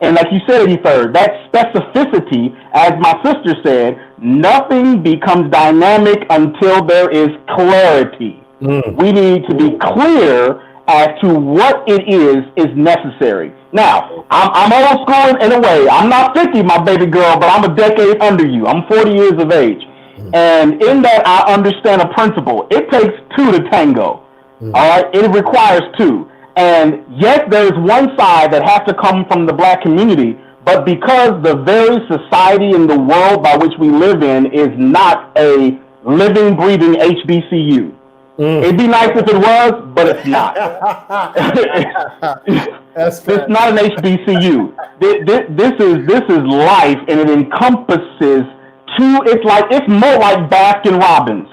[SPEAKER 6] And like you said, 83rd, that specificity, as my sister said, nothing becomes dynamic until there is clarity. We need to be clear as to what it is necessary. Now, I'm old school in a way. I'm not 50, my baby girl, but I'm a decade under you. I'm 40 years of age. And in that, I understand a principle. It takes two to tango. All right? It requires two. And yes, there's one side that has to come from the black community, but because the very society in the world by which we live in is not a living, breathing HBCU. It'd be nice if it was, but it's not. It's not an HBCU. This is life, and it encompasses two. It's more like Baskin Robbins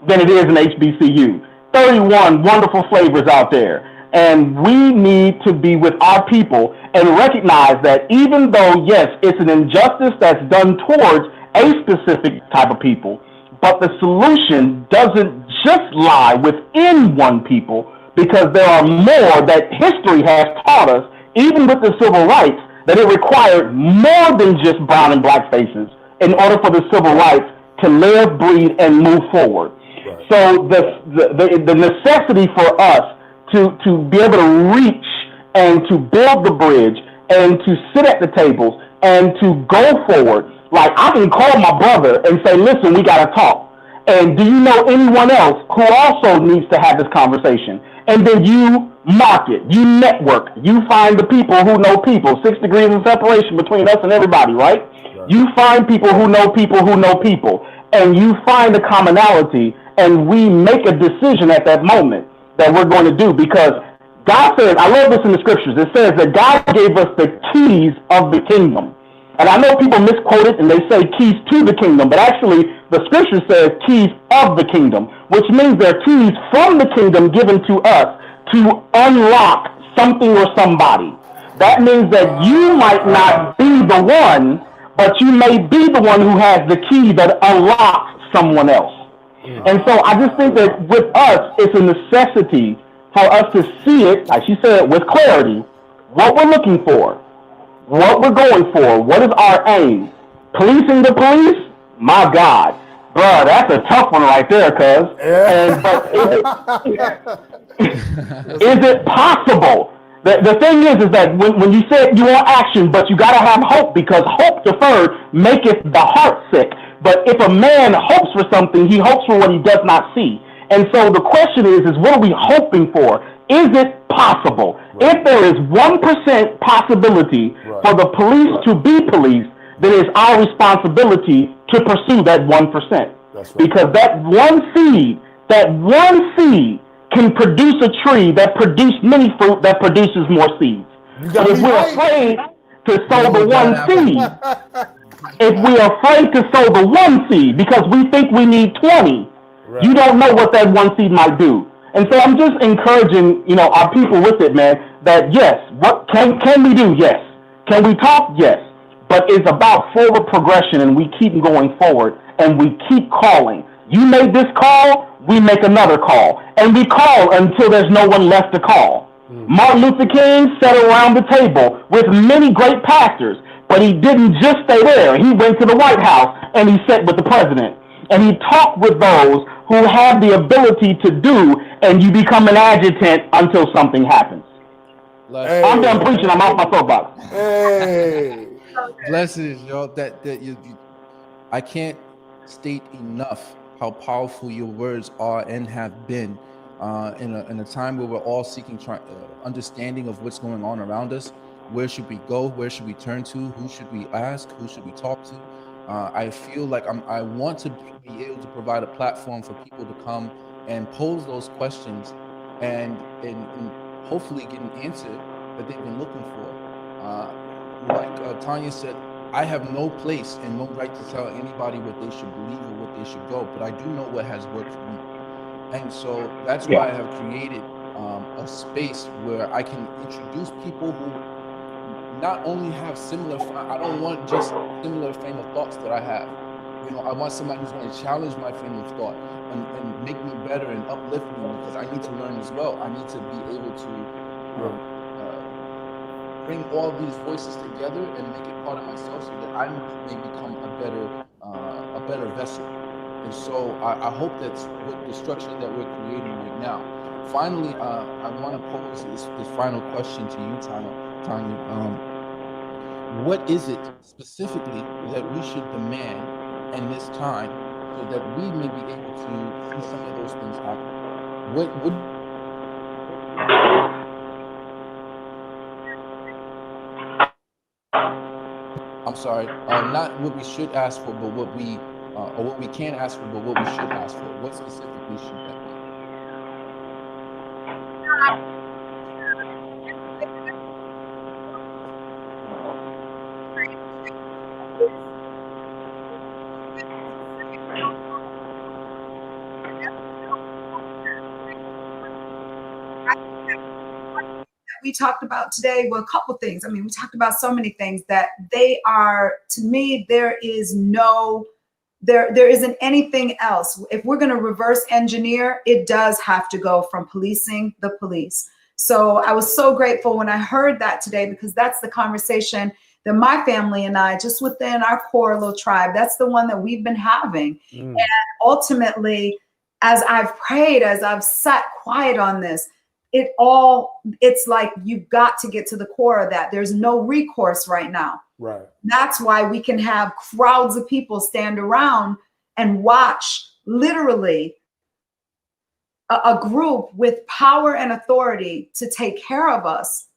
[SPEAKER 6] than it is an HBCU. 31 wonderful flavors out there. And we need to be with our people and recognize that even though, yes, it's an injustice that's done towards a specific type of people, but the solution doesn't just lie within one people, because there are more that history has taught us, even with the civil rights, that it required more than just brown and black faces in order for the civil rights to live, breathe, and move forward. Right. So the necessity for us to be able to reach and to build the bridge and to sit at the tables and to go forward. Like, I can call my brother and say, listen, we got to talk. And do you know anyone else who also needs to have this conversation? And then you market, you network, you find the people who know people. 6 degrees of separation between us and everybody, right? You find people who know people who know people. And you find a commonality, and we make a decision at that moment that we're going to do, because God says, I love this in the scriptures, it says that God gave us the keys of the kingdom. And I know people misquote it and they say keys to the kingdom, but actually the scripture says keys of the kingdom, which means they're keys from the kingdom given to us to unlock something or somebody. That means that you might not be the one, but you may be the one who has the key that unlocks someone else. And so I just think that with us, it's a necessity for us to see it, like she said, with clarity, what we're looking for, what we're going for, what is our aim. Policing the police? My God. Bruh, that's a tough one right there, cuz. Is it possible? The thing is that when you said you want action, but you got to have hope, because hope deferred maketh the heart sick. But if a man hopes for something, he hopes for what he does not see. And so the question is what are we hoping for? Is it possible? Right. If there is 1% possibility for the police to be policed, then it's our responsibility to pursue that 1%. That's right. Because that one seed can produce a tree that produces many fruit that produces more seeds. But if we're afraid to sow the one seed, if we are afraid to sow the one seed because we think we need 20, you don't know what that one seed might do. And so I'm just encouraging, our people with it, man, that yes, what can we do? Yes. Can we talk? Yes. But it's about forward progression, and we keep going forward, and we keep calling. You made this call, we make another call. And we call until there's no one left to call. Martin Luther King sat around the table with many great pastors, but he didn't just stay there. He went to the White House, and he sat with the president. And he talked with those who have the ability to do, and you become an adjutant until something happens. I'm done preaching. I'm off my soapbox.
[SPEAKER 5] Hey.
[SPEAKER 2] Blessings, y'all. I can't state enough how powerful your words are and have been in a time where we're all seeking understanding of what's going on around us. Where should we go? Where should we turn to? Who should we ask? Who should we talk to? I feel like I want to be able to provide a platform for people to come and pose those questions and hopefully get an answer that they've been looking for. Like Tanya said, I have no place and no right to tell anybody what they should believe or what they should go, but I do know what has worked for me. And so that's why I have created a space where I can introduce people who not only have similar, I don't want just similar frame of thoughts that I have. You know, I want somebody who's going to challenge my frame of thought and make me better and uplift me, because I need to learn as well. I need to be able to bring all these voices together and make it part of myself so that I may become a better vessel. And so I hope that's what the structure that we're creating right now. Finally, I want to pose this final question to you, Tanya. What is it specifically that we should demand in this time so that we may be able to see some of those things happen? What would I'm sorry, not what we should ask for, but what we or what we can ask for, but what we should ask for. What specifically should that be?
[SPEAKER 4] We talked about today, well, a couple things. I mean, we talked about so many things that they are, to me, there isn't anything else. If we're going to reverse engineer, it does have to go from policing the police. So I was so grateful when I heard that today, because that's the conversation that my family and I, just within our core little tribe, that's the one that we've been having. And ultimately, as I've prayed, as I've sat quiet on this, it's like you've got to get to the core of that. There's no recourse right now.
[SPEAKER 5] Right.
[SPEAKER 4] That's why we can have crowds of people stand around and watch literally a group with power and authority to take care of us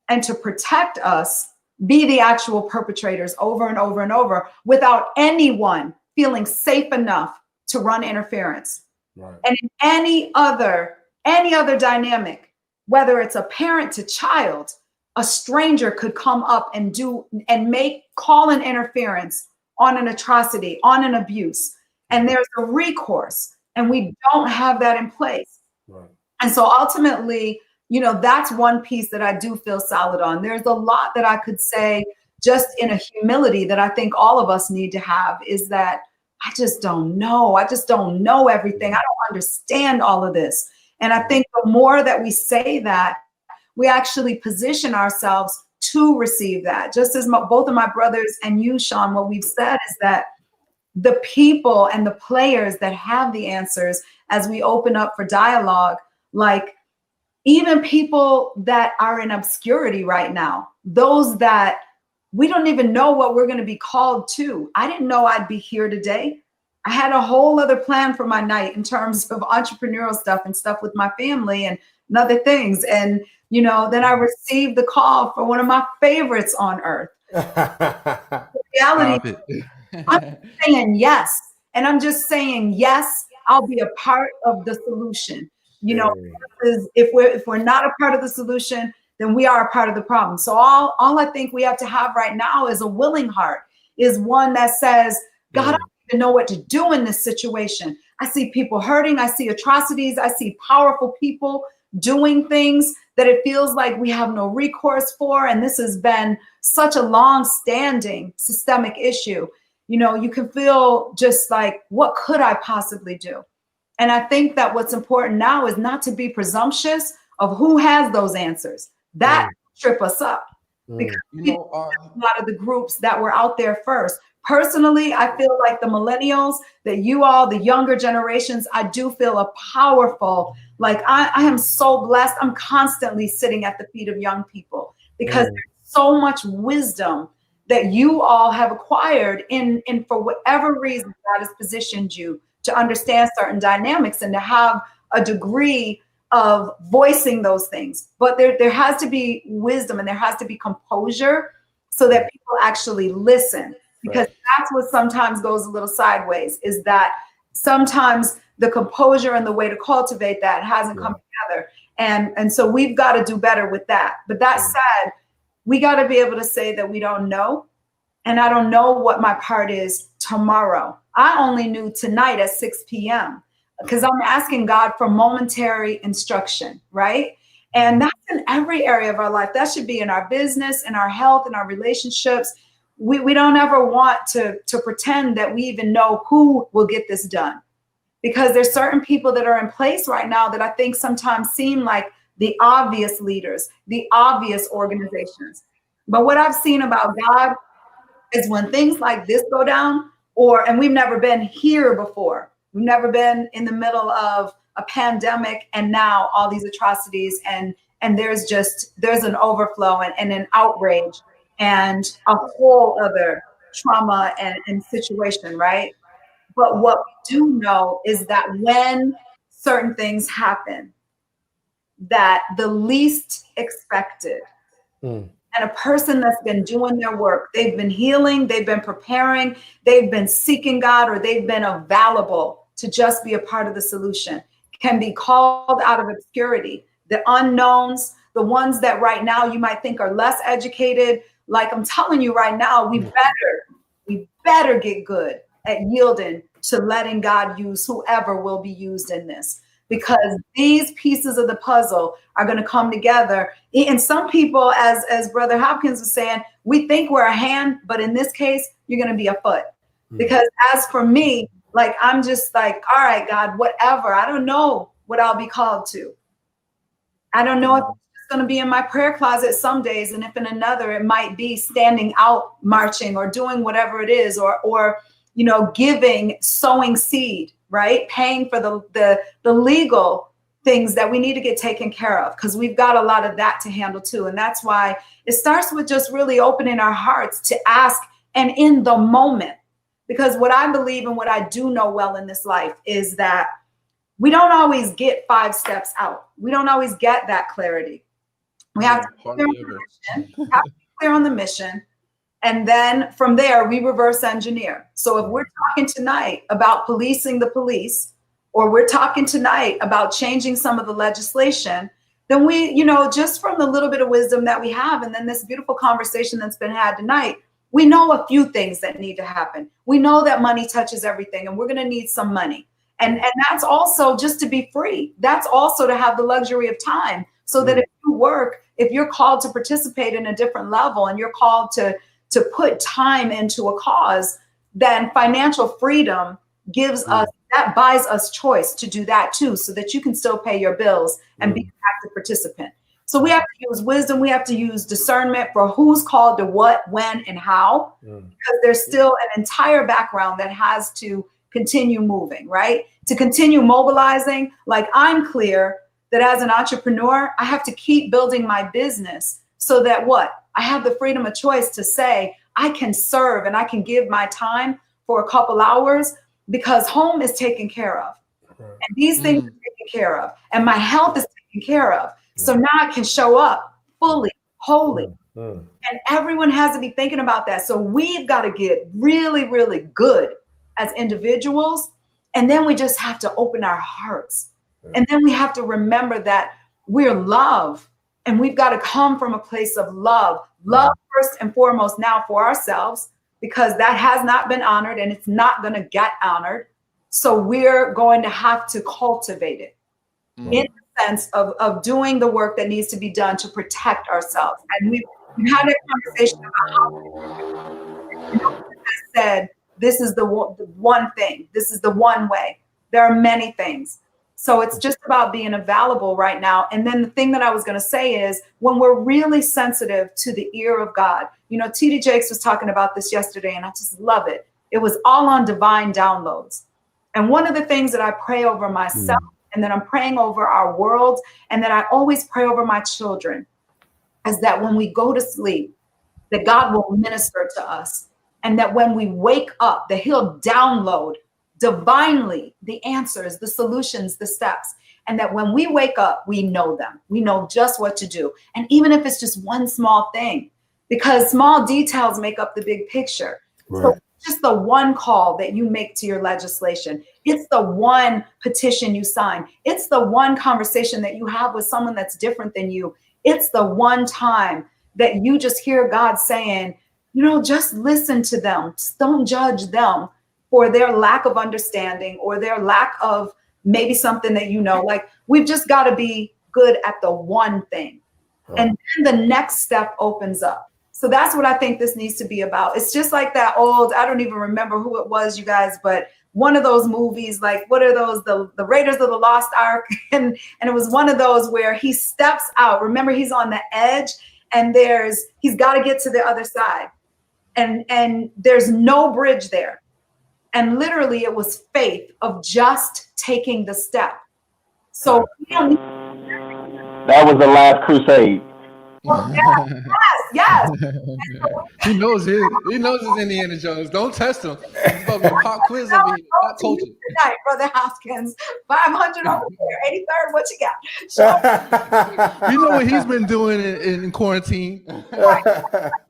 [SPEAKER 4] and to protect us be the actual perpetrators over and over and over without anyone feeling safe enough to run interference.
[SPEAKER 5] Right.
[SPEAKER 4] And in any other dynamic, whether it's a parent to child, a stranger could come up and call an interference on an atrocity, on an abuse, and there's a recourse, and we don't have that in place.
[SPEAKER 5] Right.
[SPEAKER 4] And so ultimately, that's one piece that I do feel solid on. There's a lot that I could say just in a humility that I think all of us need to have, is that I just don't know. I just don't know everything. I don't understand all of this. And I think the more that we say that, we actually position ourselves to receive that. Just as both of my brothers and you, Sean, what we've said is that the people and the players that have the answers, as we open up for dialogue, like even people that are in obscurity right now, those that we don't even know what we're going to be called to. I didn't know I'd be here today. I had a whole other plan for my night in terms of entrepreneurial stuff and stuff with my family and other things. And, then I received the call for one of my favorites on earth. The reality, I'm saying yes. And I'm just saying, yes, I'll be a part of the solution. If we're not a part of the solution, then we are a part of the problem. So all I think we have to have right now is a willing heart, is one that says, God, I don't even know what to do in this situation. I see people hurting. I see atrocities. I see powerful people doing things that it feels like we have no recourse for. And this has been such a long-standing systemic issue. You can feel just like, what could I possibly do? And I think that what's important now is not to be presumptuous of who has those answers. That trip us up, because a lot of the groups that were out there first. Personally, I feel like the millennials, that you all, the younger generations, I do feel a powerful, like I am so blessed. I'm constantly sitting at the feet of young people, because there's so much wisdom that you all have acquired in for whatever reason God has positioned you to understand certain dynamics and to have a degree of voicing those things. But there has to be wisdom and there has to be composure so that people actually listen. Because that's what sometimes goes a little sideways, is that sometimes the composure and the way to cultivate that hasn't come together. And so we've got to do better with that. But that said, we got to be able to say that we don't know. And I don't know what my part is tomorrow. I only knew tonight at 6 p.m. because I'm asking God for momentary instruction, right? And that's in every area of our life. That should be in our business, in our health, in our relationships. We don't ever want to pretend that we even know who will get this done. Because there's certain people that are in place right now that I think sometimes seem like the obvious leaders, the obvious organizations. But what I've seen about God is when things like this go down, and we've never been here before. We've never been in the middle of a pandemic and now all these atrocities, and there's an overflow and an outrage and a whole other trauma and situation, right? But what we do know is that when certain things happen that the least expected, and a person that's been doing their work, they've been healing, they've been preparing, they've been seeking God, or they've been available to just be a part of the solution, can be called out of obscurity. The unknowns, the ones that right now you might think are less educated, like I'm telling you right now, we better get good at yielding to letting God use whoever will be used in this, because these pieces of the puzzle are going to come together. And some people, as Brother Hopkins was saying, we think we're a hand, but in this case, you're going to be a foot. Because as for me, like, I'm just like, all right, God, whatever. I don't know what I'll be called to. I don't know if it's going to be in my prayer closet some days, and if in another, it might be standing out, marching, or doing whatever it is, or giving, sowing seed, right? Paying for the legal things that we need to get taken care of, because we've got a lot of that to handle too. And that's why it starts with just really opening our hearts to ask, and in the moment. Because what I believe and what I do know well in this life is that we don't always get 5 steps out. We don't always get that clarity. We have to be clear on the mission. And then from there, we reverse engineer. So if we're talking tonight about policing the police, or we're talking tonight about changing some of the legislation, then we, just from the little bit of wisdom that we have, and then this beautiful conversation that's been had tonight, we know a few things that need to happen. We know that money touches everything, and we're going to need some money. And that's also just to be free. That's also to have the luxury of time, so that if you work, if you're called to participate in a different level, and you're called to put time into a cause, then financial freedom gives us, that buys us choice to do that too, so that you can still pay your bills and be an active participant. So we have to use wisdom. We have to use discernment for who's called to what, when, and how, because there's still an entire background that has to continue moving, right? To continue mobilizing. Like, I'm clear that as an entrepreneur, I have to keep building my business so that I have the freedom of choice to say, I can serve and I can give my time for a couple hours, because home is taken care of. And these things are taken care of. And my health is taken care of. So now I can show up fully, wholly. And everyone has to be thinking about that. So we've got to get really, really good as individuals. And then we just have to open our hearts. And then we have to remember that we're love. And we've got to come from a place of love. Love first and foremost now for ourselves, because that has not been honored and it's not going to get honored. So we're going to have to cultivate it in the sense of doing the work that needs to be done to protect ourselves. And we've had a conversation about how said, this is the one thing. This is the one way. There are many things. So it's just about being available right now. And then the thing that I was going to say is, when we're really sensitive to the ear of God, T.D. Jakes was talking about this yesterday, and I just love it. It was all on divine downloads. And one of the things that I pray over myself, and that I'm praying over our world, and that I always pray over my children, is that when we go to sleep, that God will minister to us. And that when we wake up, that he'll download divinely the answers, the solutions, the steps. and that when we wake up, we know them. We know just what to do. And even if it's just one small thing, because small details make up the big picture.
[SPEAKER 5] Right.
[SPEAKER 4] So just the one call that you make to your legislation. It's the one petition you sign. It's the one conversation that you have with someone that's different than you. It's the one time that you just hear God saying, you know, just listen to them. Don't judge them for their lack of understanding or their lack of maybe something that, you know, like we've just got to be good at the one thing. And then the next step opens up. So that's what I think this needs to be about. It's just like that old, I don't even remember who it was, you guys, but one of those movies, like what are those, the Raiders of the Lost Ark? And it was one of those where he steps out. Remember, he's on the edge and he's got to get to the other side. And there's no bridge there. And literally it was faith of just taking the step. So
[SPEAKER 6] that was the last crusade.
[SPEAKER 4] Well, yes.
[SPEAKER 2] He knows his Indiana Jones. Don't test him. It's going to be a pop quiz over here. Pop culture.
[SPEAKER 4] Tonight, Brother Hoskins, 500 over there, 83rd. What you got? So,
[SPEAKER 2] You know what he's been doing in quarantine.
[SPEAKER 4] right?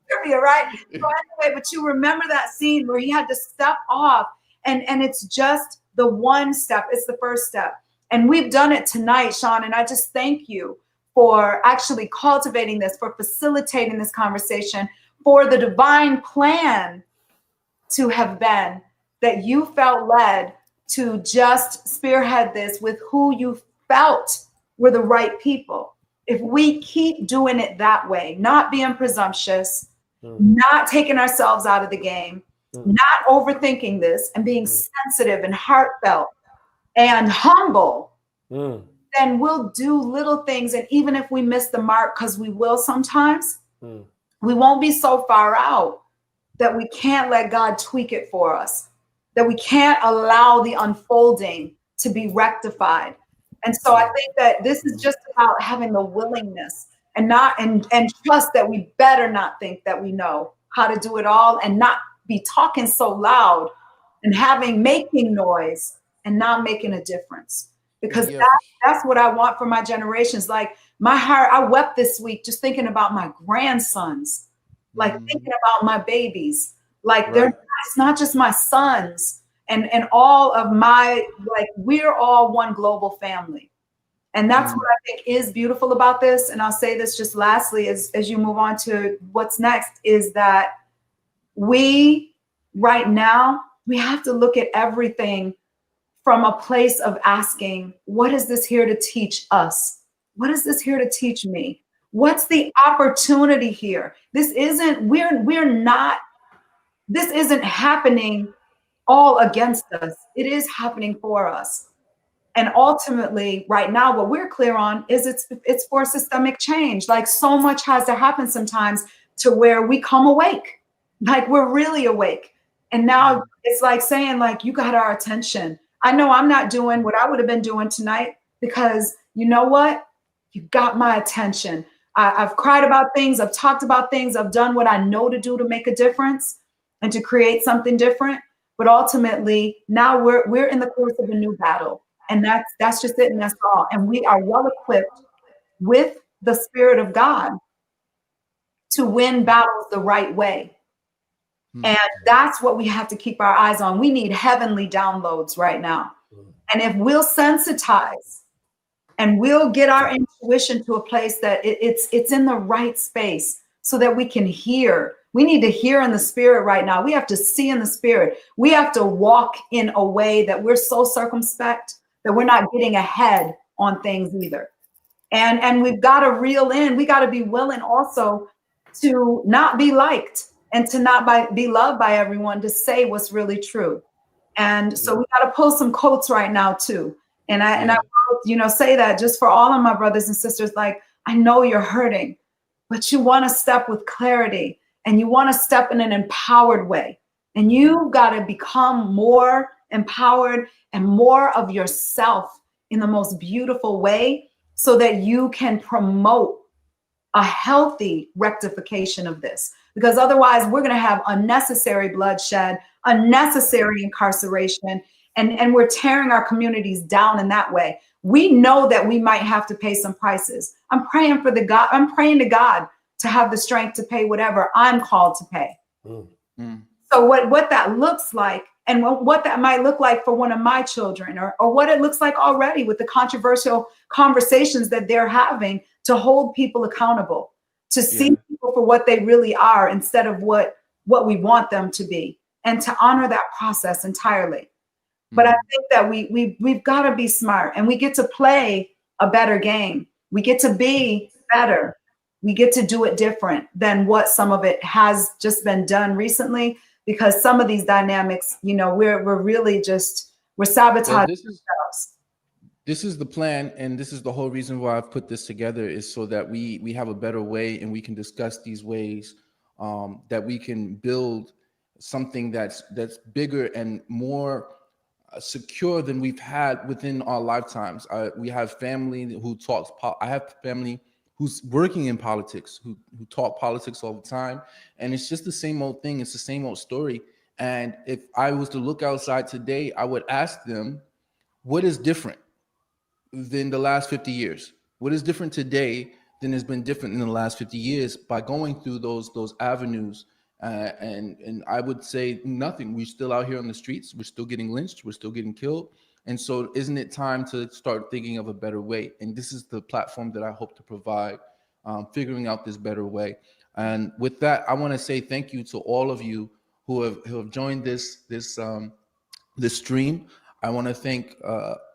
[SPEAKER 4] So anyway, but you remember that scene where he had to step off, and it's just the one step. It's the first step, and we've done it tonight, Sean. And I just thank you for actually cultivating this, for facilitating this conversation, for the divine plan to have been that you felt led to just spearhead this with who you felt were the right people. If we keep doing it that way, not being presumptuous, not taking ourselves out of the game, not overthinking this and being sensitive and heartfelt and humble, then we'll do little things. And even if we miss the mark, because we will sometimes, we won't be so far out that we can't let God tweak it for us, that we can't allow the unfolding to be rectified. And so I think that this is just about having the willingness and trust that we better not think that we know how to do it all, and not be talking so loud and making noise and not making a difference. Because that's what I want for my generations. Like my heart, I wept this week just thinking about my grandsons, like thinking about my babies. Like it's not just my sons and all of my, like we're all one global family. And that's what I think is beautiful about this. And I'll say this just lastly, as you move on to what's next, is that right now, we have to look at everything from a place of asking, what is this here to teach us? What is this here to teach me? What's the opportunity here? This isn't happening all against us. It is happening for us. And ultimately, right now, what we're clear on is it's for systemic change. Like so much has to happen sometimes to where we come awake, like we're really awake. And now it's like saying, like, you got our attention. I know I'm not doing what I would have been doing tonight because you know what? You got my attention. I've cried about things. I've talked about things. I've done what I know to do to make a difference and to create something different. But ultimately, now we're in the course of a new battle. And that's just it. And that's all. And we are well equipped with the Spirit of God to win battles the right way. And that's what we have to keep our eyes on. We need heavenly downloads right now. And if we'll sensitize and we'll get our intuition to a place that it's in the right space so that we can hear. We need to hear in the Spirit right now. We have to see in the Spirit. We have to walk in a way that we're so circumspect that we're not getting ahead on things either. And we've got to reel in. We got to be willing also to not be liked and to not be loved by everyone, to say what's really true. And so we got to pull some coats right now too. And I will, say that just for all of my brothers and sisters, like, I know you're hurting, but you want to step with clarity and you want to step in an empowered way. And you've got to become more empowered and more of yourself in the most beautiful way so that you can promote a healthy rectification of this. Because otherwise we're going to have unnecessary bloodshed, unnecessary incarceration, And we're tearing our communities down in that way. We know that we might have to pay some prices. I'm praying to God to have the strength to pay whatever I'm called to pay. So what that looks like, and what that might look like for one of my children, or what it looks like already with the controversial conversations that they're having, to hold people accountable, to see people for what they really are instead of what we want them to be, and to honor that process entirely. But I think that we've got to be smart, and we get to play a better game. We get to be better. We get to do it different than what some of it has just been done recently, because some of these dynamics, you know, we're really just, we're sabotaging ourselves.
[SPEAKER 2] This is the plan, and this is the whole reason why I've put this together, is so that we have a better way, and we can discuss these ways, that we can build something that's bigger and more secure than we've had within our lifetimes. We have family who talks. I have family who's working in politics, who talk politics all the time, and it's just the same old thing. It's the same old story. And if I was to look outside today, I would ask them, what is different than the last 50 years? What is different today than has been different in the last 50 years by going through those avenues? And I would say nothing. We're still out here on the streets. We're still getting lynched. We're still getting killed. And so isn't it time to start thinking of a better way? And this is the platform that I hope to provide, figuring out this better way. And with that, I want to say thank you to all of you who have joined this stream. I want to thank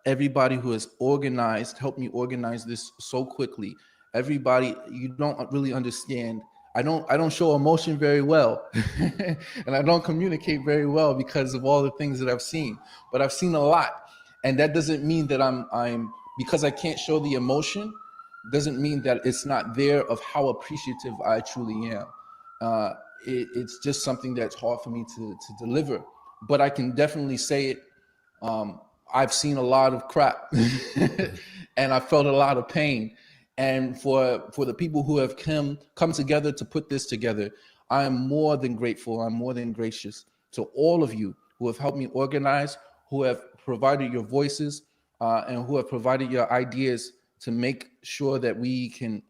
[SPEAKER 2] everybody who has helped me organize this so quickly. Everybody, you don't really understand. I don't show emotion very well, and I don't communicate very well because of all the things that I've seen. But I've seen a lot, and that doesn't mean that I'm because I can't show the emotion, doesn't mean that it's not there of how appreciative I truly am. It's just something that's hard for me to deliver, but I can definitely say it. I've seen a lot of crap, and I felt a lot of pain. And for the people who have come together to put this together, I am more than grateful. I'm more than gracious to all of you who have helped me organize, who have provided your voices, and who have provided your ideas to make sure that we can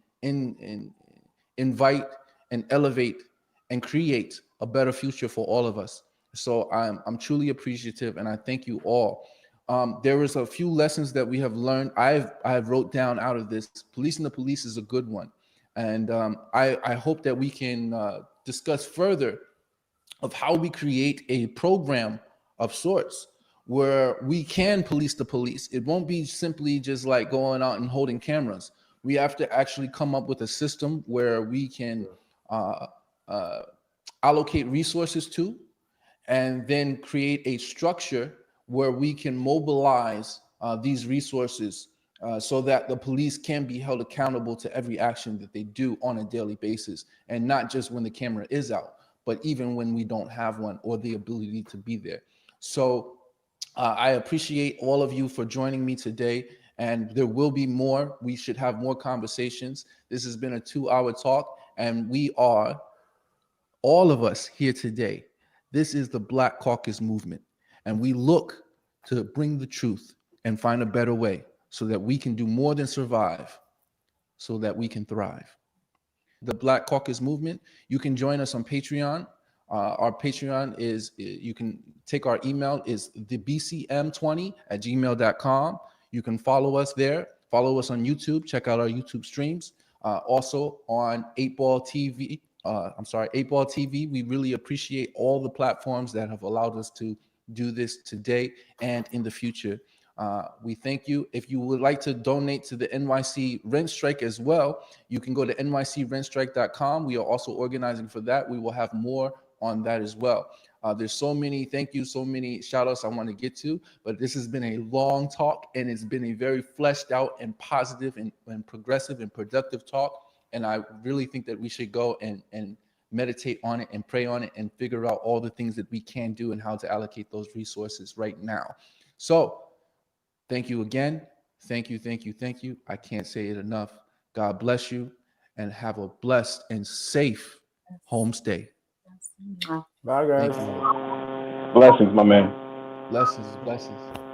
[SPEAKER 2] invite and elevate and create a better future for all of us. So I'm truly appreciative, and I thank you all. There is a few lessons that we have learned. I have wrote down out of this. Policing the police is a good one, and I hope that we can discuss further of how we create a program of sorts where we can police the police. It won't be simply just like going out and holding cameras. We have to actually come up with a system where we can allocate resources to, and then create a structure where we can mobilize these resources so that the police can be held accountable to every action that they do on a daily basis, and not just when the camera is out, but even when we don't have one or the ability to be there. So I appreciate all of you for joining me today, and there will be more. We should have more conversations. This has been a 2-hour talk, and we are, all of us here today, this is the Black Caucus movement, and we look to bring the truth and find a better way so that we can do more than survive, so that we can thrive. The Black Caucus movement, you can join us on Patreon. Our Patreon is, you can take our email, is thebcm20@gmail.com. You can follow us there. Follow us on YouTube. Check out our YouTube streams. Also on 8Ball TV. 8Ball TV. We really appreciate all the platforms that have allowed us to do this today and in the future. We thank you. If you would like to donate to the NYC rent strike as well, you can go to nycrentstrike.com. We are also organizing for that. We will have more on that as well. There's so many thank you, so many shout outs I want to get to, but this has been a long talk, and it's been a very fleshed out and positive and progressive and productive talk. And I really think that we should go and meditate on it and pray on it and figure out all the things that we can do and how to allocate those resources right now. So thank you again. Thank you, thank you, thank you. I can't say it enough. God bless you, and have a blessed and safe homestay.
[SPEAKER 5] Bye, guys.
[SPEAKER 6] Blessings, my man.
[SPEAKER 2] Blessings, blessings.